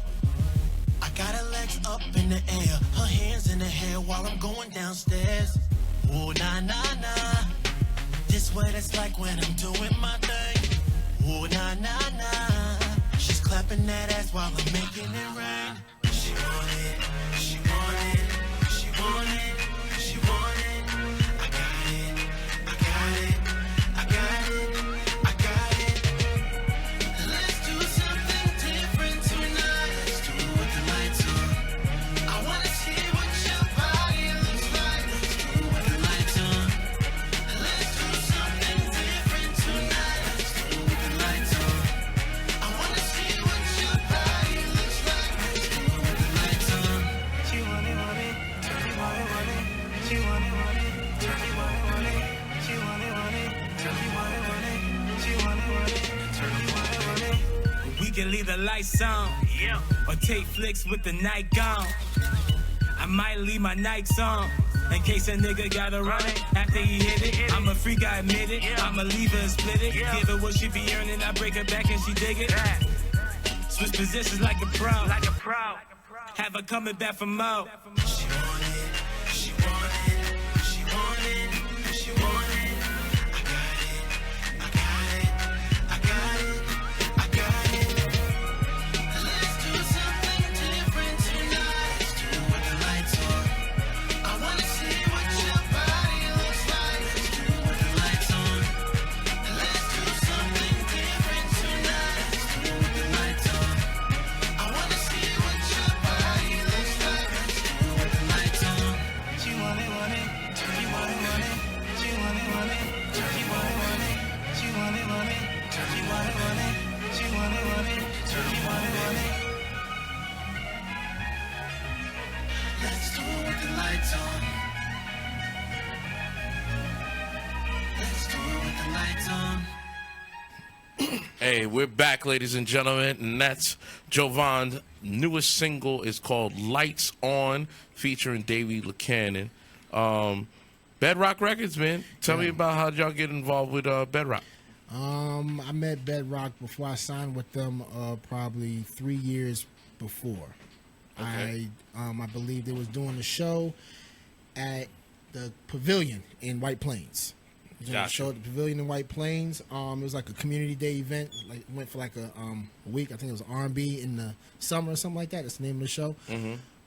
I got her legs up in the air, her hands in the hair while I'm going downstairs. Ooh, nah, nah, nah. This what it's like when I'm doing my thing. Ooh, nah, nah, nah. She's clapping that ass while I'm making it rain. She want it, she want it, she want it, she want it. I got it, I got it, I got it, I got it. Let's do something different tonight. Let's do it with the lights on. I wanna see what your body looks like. Let's do it with the lights on. Let's do something different tonight. Let's do it with the lights on. I wanna see what your body looks like. Let's do it with the lights on. She want it, tell me want it. She want it, tell me want it. She want it, tell me want it. She want it, tell me want it. We can leave the lights on, yeah, or take flicks with the night gone. I might leave my nights on, in case a nigga gotta run it. After he hit it, I'm a freak, I admit it. I'ma leave her and split it. Give her what she be earning, I break her back and she dig it. Switch positions like a pro. Have her coming back for more. She want it, she want it, she want it, she want it. I got it, I got it, I got it, I got it. Let's do something different tonight. Let's do it with the lights on. I wanna see what your body looks like. Let's do it with the lights on. Let's do something different tonight. Let's do it with the lights on. I wanna see what your body looks like. Let's do it with lights on. Let's do it with the lights on. Hey, we're back, ladies and gentlemen, and that's Jovan's newest single is called Lights On, featuring Davey Buchanan. Bedrock Records, man. Tell me about how y'all get involved with Bedrock. I met Bedrock before I signed with them, probably 3 years before. Okay. I believe they was doing a show at the Pavilion in White Plains. Gotcha. Show at the Pavilion in White Plains. It was like a community day event. Like went for like a week. I think it was R&B in the summer or something like that. That's the name of the show.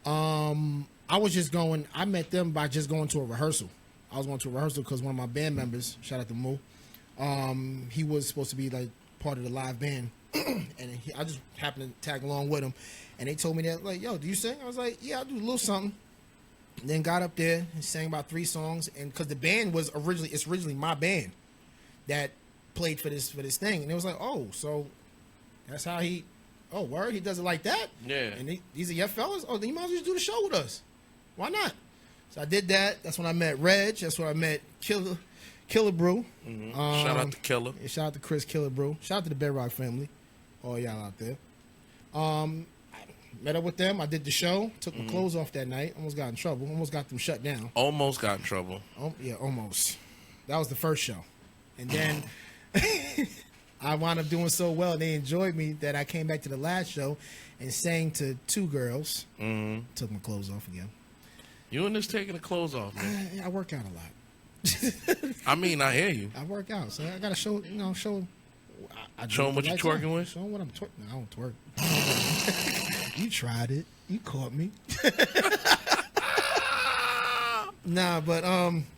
I was just going. I met them by just going to a rehearsal. I was going to a rehearsal because one of my band members, shout out to Moo, he was supposed to be like part of the live band, and I just happened to tag along with him. And they told me that, like, yo, do you sing? I was like, yeah, I do a little something. And then got up there and sang about 3 songs, and because the band was originally my band that played for this thing, and it was like, oh, so that's how he, oh, word, he does it like that, Yeah. And these are your fellas. Oh, then you might as well just do the show with us. Why not? So I did that. That's when I met Reg. That's when I met Killer Brew. Shout out to Killer. Yeah, shout out to Chris Killer Brew. Shout out to the Bedrock family, all y'all out there. Met up with them. I did the show. Took my clothes off that night. Almost got in trouble. Almost got them shut down. Almost got in trouble. Oh, yeah, almost. That was the first show. And then I wound up doing so well, they enjoyed me, that I came back to the last show and sang to 2 girls. Took my clothes off again. You and this taking the clothes off, man. I work out a lot. I mean, I hear you. I work out, so I got to show. I do Show 'em it what the you right twerking time. with? Show 'em what I'm twerking. No, I don't twerk. You tried it. You caught me. Nah, but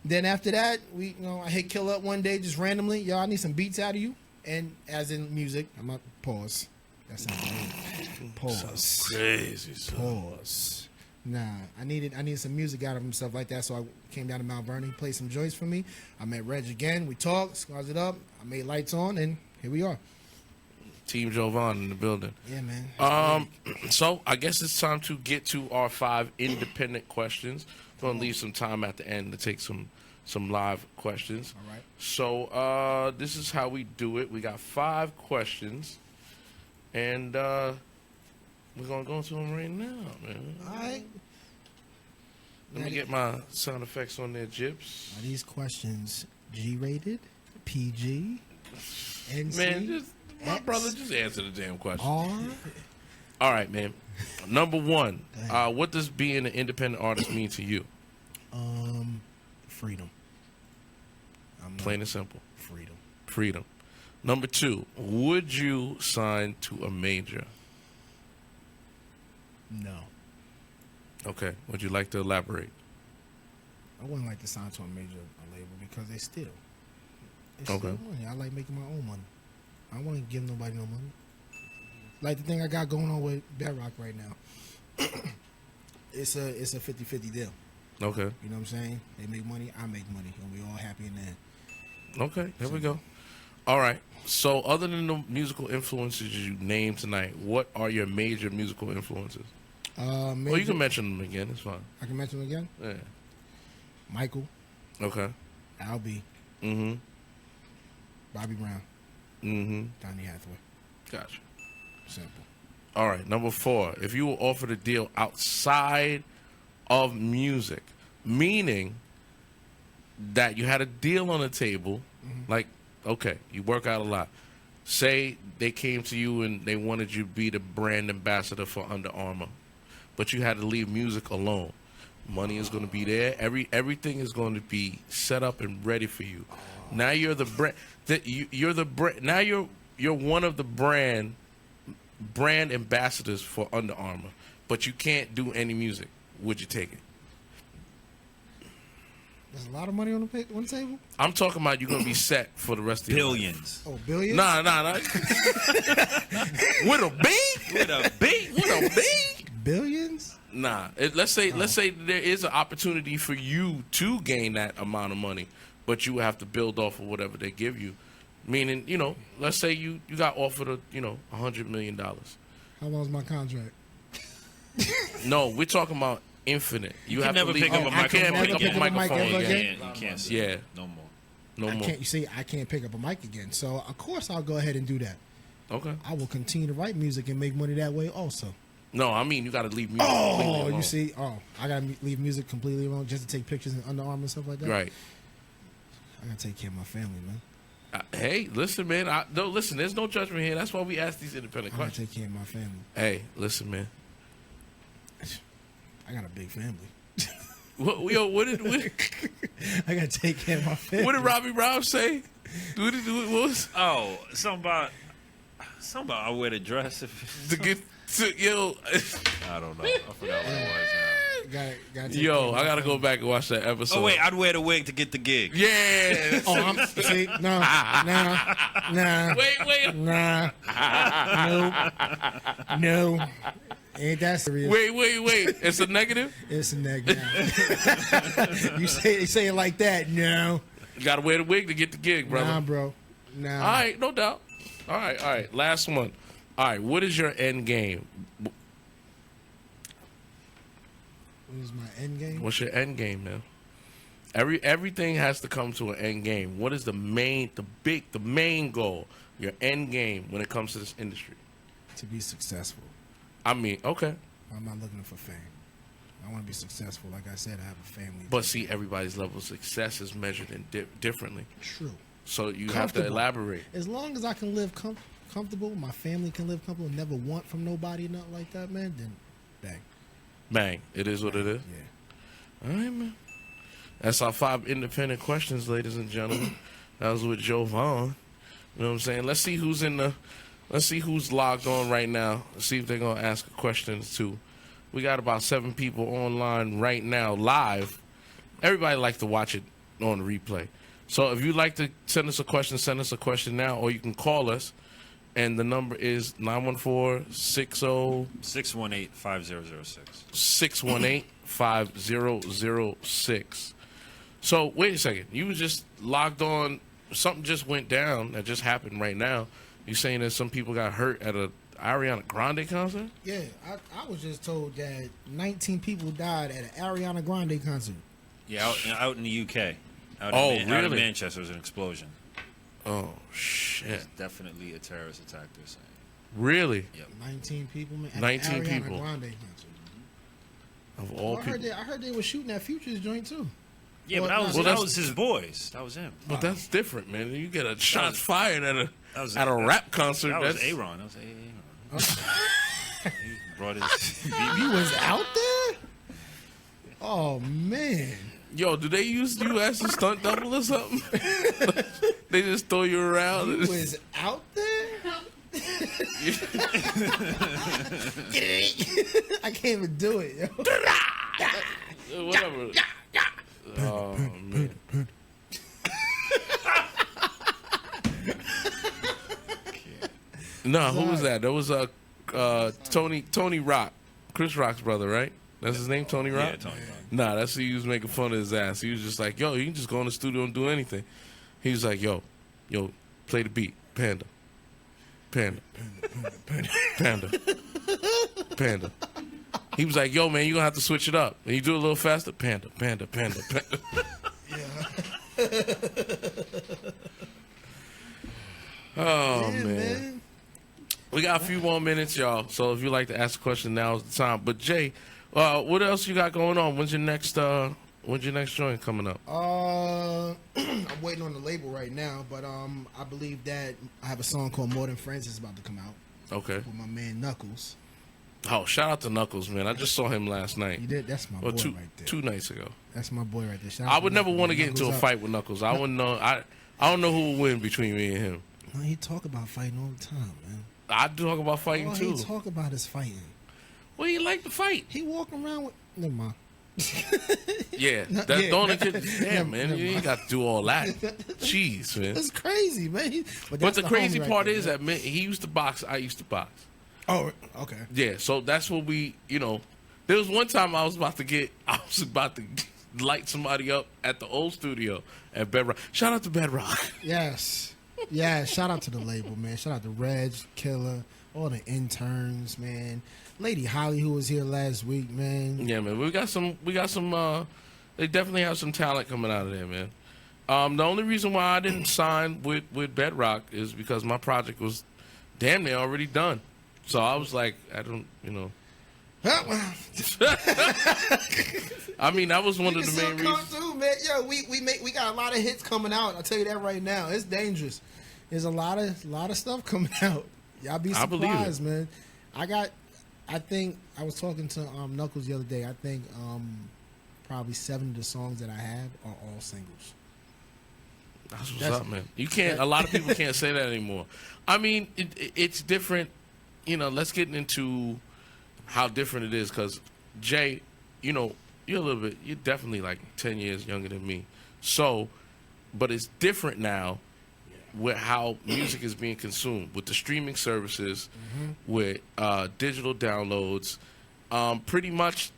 then after that, I hit Kill Up one day just randomly. Yo, I need some beats out of you, and as in music, I'm not pause. That sounds weird. Pause. Crazy. Son. Pause. Nah, I needed some music out of him, stuff like that. So I came down to Mount Vernon, played some joints for me. I met Reg again. We talked, squads it up. I made Lights On, and here we are. Team Jovan in the building. Yeah, man. So I guess it's time to get to our 5 independent questions. We're gonna leave some time at the end to take some live questions. All right. So this is how we do it. We got 5 questions, and we're gonna go to them right now, man. All right. Let me get my sound effects on there, Gyps. Are these questions G-rated, PG, NC, Man, my X, brother, just answer the damn question. R? All right, man. Number 1, Go ahead. what does being an independent artist mean to you? Freedom. Plain and simple. Freedom. Freedom. Number 2, would you sign to a major? No. Okay. Would you like to elaborate? I wouldn't like to sign to a major label because they steal. They Okay. steal money. I like making my own money. I don't want to give nobody no money. Like the thing I got going on with Bedrock right now. It's a 50-50 deal. Okay. You know what I'm saying? They make money, I make money, and we all happy in the end. Okay. There we go. All right. So other than the musical influences you named tonight, what are your major musical influences? Well, you can mention them again. It's fine. I can mention them again? Yeah. Michael, Okay. Al B, Mm-hmm. Bobby Brown, Mm-hmm. Donny Hathaway. Gotcha. Simple. All right. Number 4, if you were offered a deal outside of music, meaning that you had a deal on the table, like, okay, you work out a lot. Say they came to you and they wanted you to be the brand ambassador for Under Armour, but you had to leave music alone. Money is going to be there. Everything is going to be set up and ready for you. Now you're the brand. You're the brand. Now you're one of the brand ambassadors for Under Armour, but you can't do any music. Would you take it? There's a lot of money on the table? I'm talking about you're going to be set for the rest of your life. Billions. Oh, billions? Nah. With a B? With a B? With a B? Billions? Nah. Let's say there is an opportunity for you to gain that amount of money, but you have to build off of whatever they give you. Meaning, let's say you got offered $100 million. How long's my contract? No, we're talking about infinite. You can have never to leave. pick up a I can't microphone pick up a again. microphone ever again. again? You can't say Yeah. no more. No I more. can't. You see, I can't pick up a mic again. So of course I'll go ahead and do that. Okay. I will continue to write music and make money that way also. No, I mean you got to leave music. completely Oh, alone. you see? Oh, I gotta leave music completely alone just to take pictures in Under Armour and stuff like that. Right. I gotta take care of my family, man. Hey, listen, man. No, listen. There's no judgment here. That's why we ask these independent I gotta questions. take care of my family. Hey, listen, man. I got a big family. What did I gotta take care of my family. what did Robbie Brown say? What was Oh, something about I wear the dress. to get to yo? I don't know. I forgot what it was now. Gotta take care Yo, of I my gotta go family. back and watch that episode. Oh wait, I'd wear the wig to get the gig. Yeah. Oh, I'm see. No, nah. Wait. No. Ain't that serious? Wait. It's a negative. It's a negative. You say it like that? No. You gotta wear the wig to get the gig, brother. Nah, bro. Nah. All right, no doubt. All right. Last one. All right, what is your end game? What is my end game? What's your end game, man? Everything has to come to an end game. What is the main goal, your end game when it comes to this industry? To be successful. I mean, okay, I'm not looking for fame. I want to be successful. Like I said, I have a family. but see, everybody's level of success is measured in differently. True. So you have to Comfortable. elaborate. As long as I can live comfortable, my family can live comfortable, never want from nobody, nothing like that, man, then bang. Bang! It is what it is. Yeah. All right, man. That's our 5 independent questions, ladies and gentlemen. That was with Jovan. You know what I'm saying? Let's see who's logged on right now. Let's see if they're gonna ask questions too. We got about 7 people online right now, live. Everybody likes to watch it on the replay. So if you'd like to send us a question now, or you can call us. And the number is 914-60 618-5006. 618-5006. So wait a second. You was just logged on. Something just went down that just happened right now. You saying that some people got hurt at a Ariana Grande concert? Yeah, I was just told that 19 people died at an Ariana Grande concert. Yeah, out in the UK. Out in really? Manchester was an explosion. Oh shit! It's definitely a terrorist attack. They're saying. Really? Yep. 19 people, man. At 19 an Ariana people. Grande concert. Of all I people. heard they were shooting at Future's joint too. Yeah, Well, but well, that that's- was his boys. That was him. But that's different, man. You get a shots was- fired at a was- rap concert. That was That's Aaron. That was Aaron. He brought his. He was out there? Oh, man. yo. Do they use you as a stunt double or something? They just throw you around. He was out there? I can't even do it, yo. Whatever. Oh man. No, who was that? That was Tony Rock, Chris Rock's brother, right? That's his name, Tony Rock. Yeah, Tony Rock. Nah, that's who he was making fun of his ass. He was just like, yo, you can just go in the studio and do anything. He was like, yo, play the beat, Panda. He was like, yo, man, you gonna have to switch it up. And you do it a little faster, Panda. Oh, Yeah, man. We got a few more minutes, y'all. So if you'd like to ask a question, now is the time. But Jay, what else you got going on? When's your next joint coming up? I'm waiting on the label right now, but I believe that I have a song called More Than Friends is about to come out Okay. with my man Knuckles. Oh, shout out to Knuckles, man. I just saw him last night. You did? That's my Or boy two right there. 2 nights ago. That's my boy right there. Shout out I to would never Knuckles, want to man. get into a Knuckles up. fight with Knuckles. I wouldn't know. I don't know who would win between me and him. No, he talk about fighting all the time, man. I talk about fighting All too. he talk about is fighting. Well, you like to fight. He walking around with... Never mind. Yeah, No, that's yeah. the only kid. Damn, Never- man, never you ain't mind. got to do all that. Jeez, man. That's crazy, man. But that's the crazy homie right part there, is man. that man, he used to box. I used to box. Oh, okay. Yeah, so that's what we, there was one time I was about to light somebody up at the old studio at Bedrock. Shout out to Bedrock. Yes. Yeah, shout out to the label, man. Shout out to Reg, Killer, all the interns, man. Lady Holly, who was here last week, man. Yeah, man. We got some. They definitely have some talent coming out of there, man. The only reason why I didn't sign with Bedrock is because my project was damn near already done. So I was like, I don't, I mean, that was one of the main reasons. Too, man. Yo, we got a lot of hits coming out. I'll tell you that right now. It's dangerous. There's a lot of stuff coming out. Y'all be surprised, man. I think I was talking to Knuckles the other day. I think probably 7 of the songs that I have are all singles. That's what's up, man. You can't. A lot of people can't say that anymore. I mean, it's different. Let's get into how different it is. Because Jay, you're a little bit. You're definitely like 10 years younger than me. So, but it's different now with how music is being consumed with the streaming services, with digital downloads. Pretty much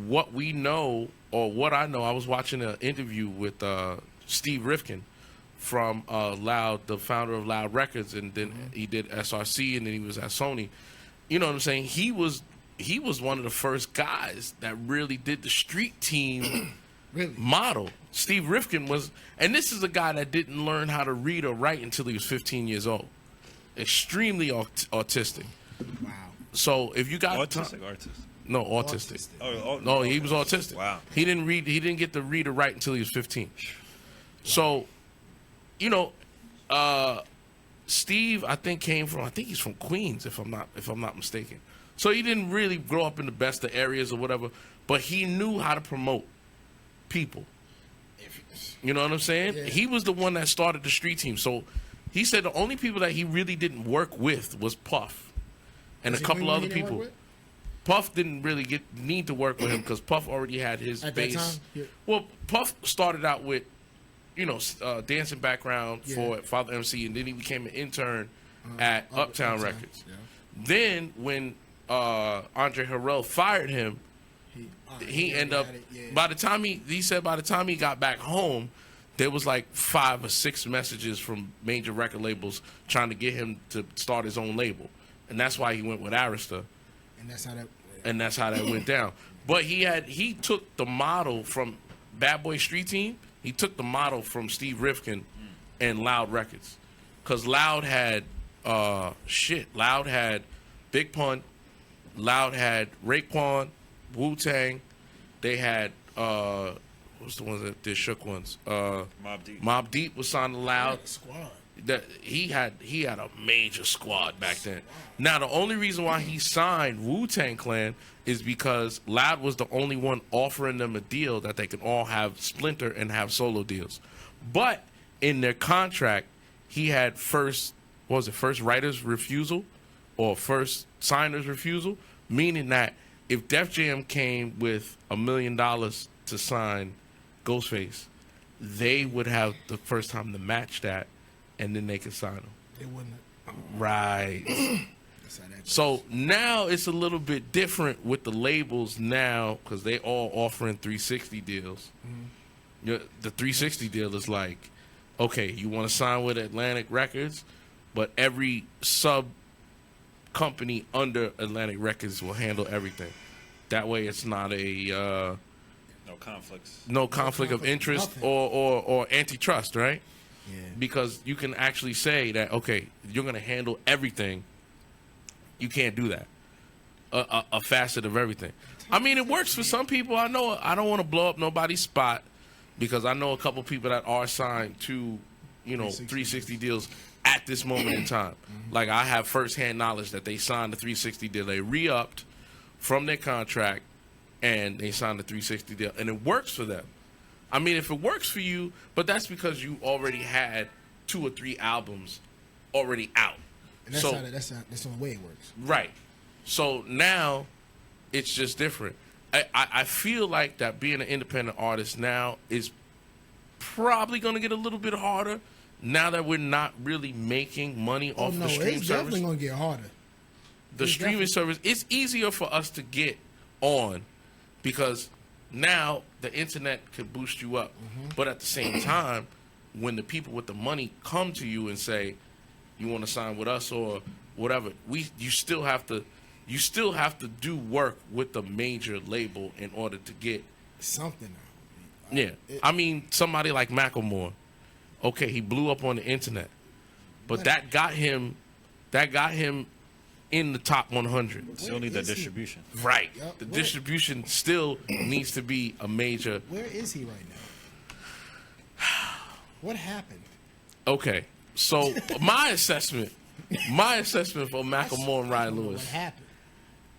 what we know or what I know. I was watching an interview with Steve Rifkin from Loud, the founder of Loud Records, and then he did SRC, and then he was at Sony. You know what I'm saying? He was one of the first guys that really did the street team model. Steve Rifkin was, and this is a guy that didn't learn how to read or write until he was 15 years old. Extremely autistic. Wow. So if you got Artistic. no, autistic. Oh, No, he was autistic. Wow. He didn't get to read or write until he was 15. So, Steve, I think he's from Queens, if I'm not mistaken. So he didn't really grow up in the best of areas or whatever, but he knew how to promote people. You know what I'm saying? Yeah. He was the one that started the street team. So he said the only people that he really didn't work with was Puff and a couple other people. Puff didn't really need to work with him because Puff already had his At base. that time? Yeah. Well, Puff started out with, dancing background for Father MC, and then he became an intern at Uptown Records. Yeah. Then when Andre Harrell fired him, he ended up. By the time he got back home, there was like 5 or 6 messages from major record labels trying to get him to start his own label, and that's why he went with Arista. And that's how that went down. But he took the model from Bad Boy Street Team. He took the model from Steve Rifkin and Loud Records, because Loud had Loud had Big Pun, Loud had Raekwon, Wu-Tang. They had what's the ones that did Shook ones? Mobb Deep. Mobb Deep was signed to Loud. squad. That he had a major squad back then. Now the only reason why he signed Wu-Tang Clan is because Loud was the only one offering them a deal that they could all have Splinter and have solo deals. But in their contract, he had first writer's refusal or first signer's refusal, meaning that if Def Jam came with $1 million to sign Ghostface, they would have the first time to match that, and then they could sign him. They wouldn't. Right. That's how that goes. So now it's a little bit different with the labels now, because they all offering 360 deals. The 360 deal is like, okay, you want to sign with Atlantic Records, but every sub company under Atlantic Records will handle everything. That way it's not a no conflict of interest or antitrust, right? Yeah. Because you can actually say that, okay, you're going to handle everything. You can't do that. A facet of everything. I mean, it works for some people. I know. I don't want to blow up nobody's spot, because I know a couple people that are signed to, 360 deals at this moment in time. Like, I have firsthand knowledge that they signed the 360 deal. They re-upped from their contract, and they signed the 360 deal. And it works for them. I mean, if it works for you, but that's because you already had 2 or 3 albums already out. And that's the way it works. Right. So now it's just different. I feel like that being an independent artist now is probably going to get a little bit harder now that we're not really making money off the stream it's service. definitely going to get harder. The streaming service, it's easier for us to get on because now the internet could boost you up. But at the same time, when the people with the money come to you and say, you want to sign with us or whatever, you still have to you still have to do work with the major label in order to get. Something. Yeah, I mean, somebody like Macklemore. Okay, he blew up on the internet, but that got him in the top 100. Still need that distribution. Right. Yep. The distribution still needs to be a major. Where is he right now? What happened? Okay, so my assessment for Macklemore and Ryan What Lewis. happened?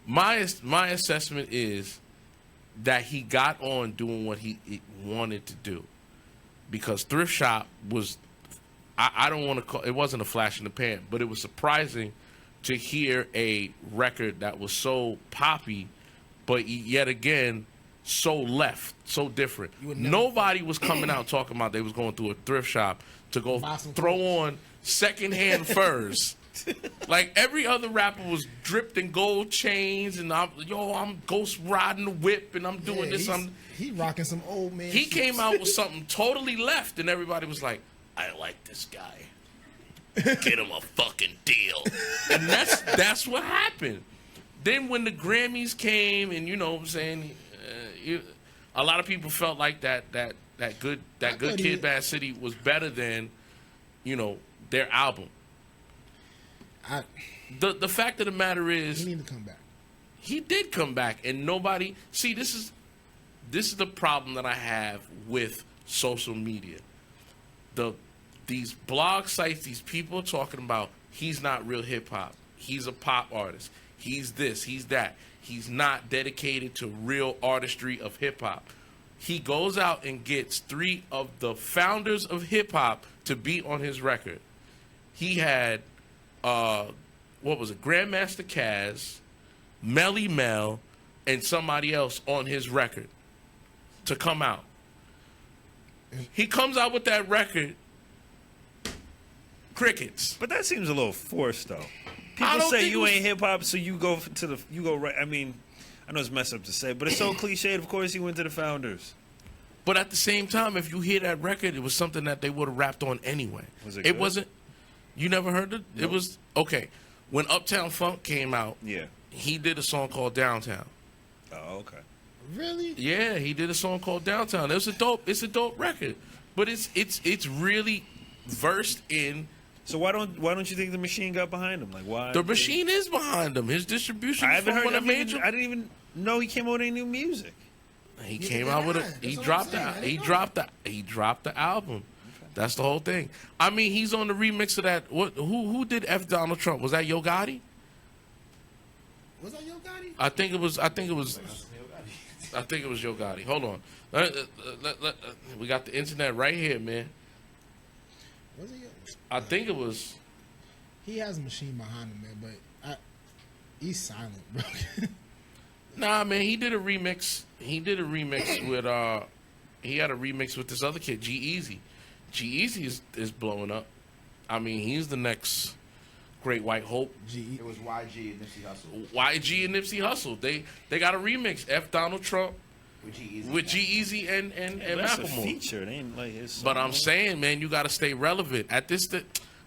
My assessment is that he got on doing what he wanted to do, because Thrift Shop was, I don't want to call it, wasn't a flash in the pan, but it was surprising to hear a record that was so poppy, but yet again so left, so different. Nobody was coming out talking about they was going through a thrift shop to go throw on secondhand furs. Like every other rapper was dripped in gold chains, and I'm ghost riding the whip, and I'm doing this. He rocking some old man. He shoes. came out with something totally left, and everybody was like, "I like this guy. Get him a fucking deal." And that's what happened. Then when the Grammys came, and you know what I'm saying, a lot of people felt like that Good Kid, Bad City was better than, their album. The fact of the matter is, He need to come back. he did come back, and nobody see. This is the problem that I have with social media. These blog sites, these people talking about he's not real hip hop. He's a pop artist. He's this. He's that. He's not dedicated to real artistry of hip hop. He goes out and gets 3 of the founders of hip hop to be on his record. He had, what was it, Grandmaster Caz, Melly Mel, and somebody else on his record to come out. He comes out with that record, crickets. But that seems a little forced, though. I People don't say think you it was- ain't hip hop, so you go right. I mean, I know it's messed up to say, but it's so cliched. Of course, he went to the founders. But at the same time, if you hear that record, it was something that they would have rapped on anyway. Was it It good? wasn't. You never heard it? Nope. It was okay. When Uptown Funk came out, Yeah. he did a song called Downtown. Oh, okay. Really? Yeah, he did a song called Downtown. It's a dope record. But it's really versed in. So why don't you think the Machine got behind him? Like why? The Machine is behind him. His distribution. I is haven't from heard. one of the major. I didn't even know he came out with any new music. He came out with that's He what dropped I'm saying. the. He dropped the album. That's the whole thing. I mean, he's on the remix of that. Who did F Donald Trump? Was that Yo Gotti? Was that Yo Gotti? I think it was Yo Gotti. Hold on. We got the internet right here, man. Was it Yo? I think it was. He has a machine behind him, man, but he's silent, bro. Nah, man, he did a remix. He did a remix with he had a remix with this other kid, G-Eazy. G-Eazy is blowing up. I mean, he's the next Great White Hope. It was YG and Nipsey Hussle. YG and Nipsey Hussle. They got a remix. F Donald Trump with G-Eazy and That's a Macklemore. feature. It ain't like his. But song. I'm saying, man, you got to stay relevant.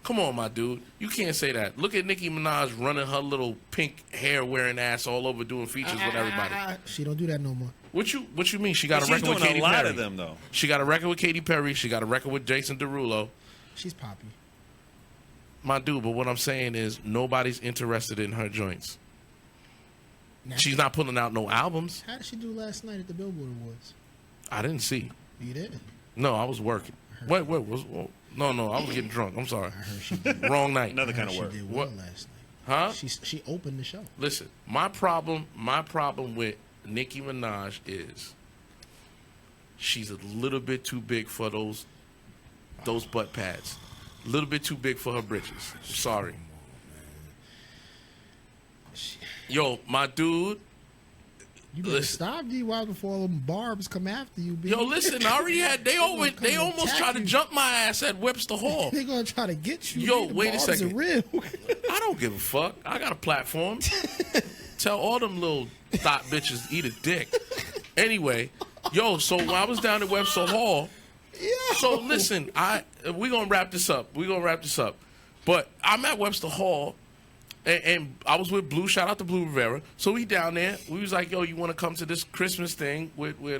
Come on, my dude. You can't say that. Look at Nicki Minaj running her little pink hair wearing ass all over doing features with everybody. She don't do that no more. What you mean? She got But a she's record with doing Katy a lot Perry. of them though. She got a record with Katy Perry. She got a record with Jason Derulo. She's poppy. My dude, but what I'm saying is nobody's interested in her joints. Now, She's not putting out no albums. How did she do last night at the Billboard Awards? I didn't see. You did? No, I was working. Wait, I was getting drunk. I'm sorry. I heard she did. Wrong night. Another kind of she work. did well What? last night. Huh? She opened the show. Listen, my problem with Nicki Minaj is she's a little bit too big for those butt pads. A little bit too big for her britches. I'm sorry. Yo, my dude. You better Listen. stop D-Wild before all them barbs come after you, B. Yo, listen, I already had. They almost attack tried to you. jump my ass at Webster Hall. They gonna try to get you. Yo, B. The wait a barbs second. Are real. I don't give a fuck. I got a platform. Tell all them little thought bitches eat a dick. Anyway, yo, so when I was down at Webster Hall, so listen, we gonna wrap this up. But I'm at Webster Hall, And I was with Blue. Shout out to Blue Rivera. So we down there. We was like, yo, you want to come to this Christmas thing with what's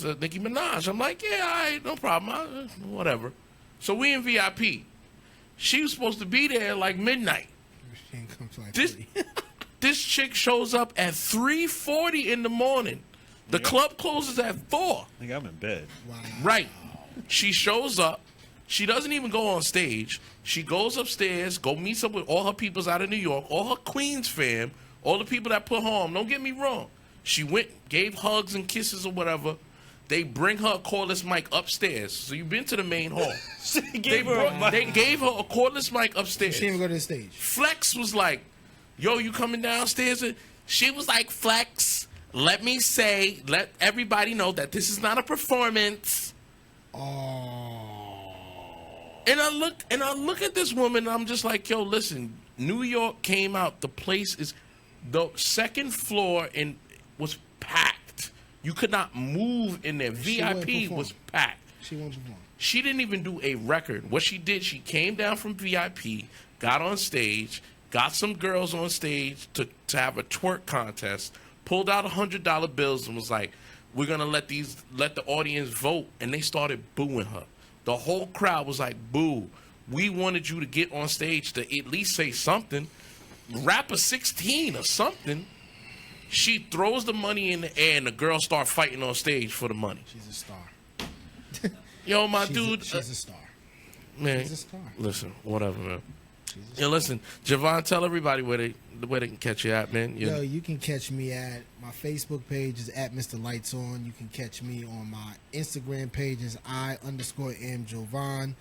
that, Nicki Minaj? I'm like, yeah, all right, no problem. Whatever. So we in VIP. She was supposed to be there like midnight. She ain't come till like This 3. this chick shows up at 3:40 in the morning. The club closes at 4. I think I'm in bed. Wow. Right. She shows up. She doesn't even go on stage. She goes upstairs, go meets up with all her peoples out of New York, all her Queens fam, all the people that put her on. Don't get me wrong. She went, gave hugs and kisses or whatever. They bring her a cordless mic upstairs. So you've been to the main hall. They gave her a mic. They gave her a cordless mic upstairs. She didn't even go to the stage. Flex was like, yo, you coming downstairs? She was like, Flex, let everybody know that this is not a performance. Oh. And I look at this woman, and I'm just like, yo, listen, New York came out. The place is, the second floor was packed. You could not move in there. VIP was packed. She won't perform. She didn't even do a record. What she did, she came down from VIP, got on stage, got some girls on stage to have a twerk contest, pulled out $100 bills and was like, we're gonna let the audience vote, and they started booing her. The whole crowd was like, boo. We wanted you to get on stage to at least say something. Rap a 16 or something. She throws the money in the air, and the girls start fighting on stage for the money. She's a star. Yo, my dude. She's a star. Man, She's a star. listen, whatever, man. Yo, listen, Jovan, tell everybody where they can catch you at, man. Yo, you can catch me at my Facebook page is at Mr. Lights On. You can catch me on my Instagram page is I_am Jovan.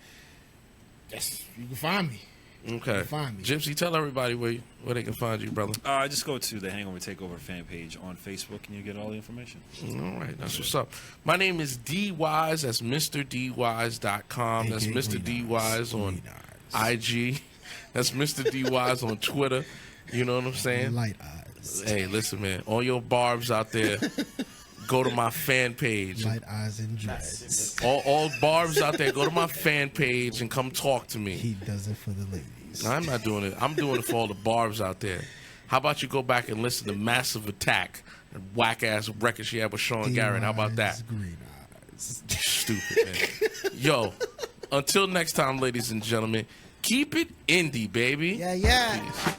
Yes, you can find me. Okay. Find me. Gypsy, tell everybody where they can find you, brother. Just go to the Hangover Takeover fan page on Facebook, and you get all the information. All right, that's what's up. My name is D Wise. That's MrDWise.com. That's AKA Mr. D Wise on Green eyes. IG. That's Mr. D Wise on Twitter. You know what I'm saying? Light eyes. Hey, listen, man. All your barbs out there, go to my fan page. Light eyes and dreads. All barbs out there, go to my fan page and come talk to me. He does it for the ladies. I'm not doing it. I'm doing it for all the barbs out there. How about you go back and listen to Massive Attack, and whack-ass record she had with Sean Garrett. How about that? Green eyes. Stupid, man. Yo, until next time, ladies and gentlemen, keep it indie, baby. Yeah, yeah. Peace.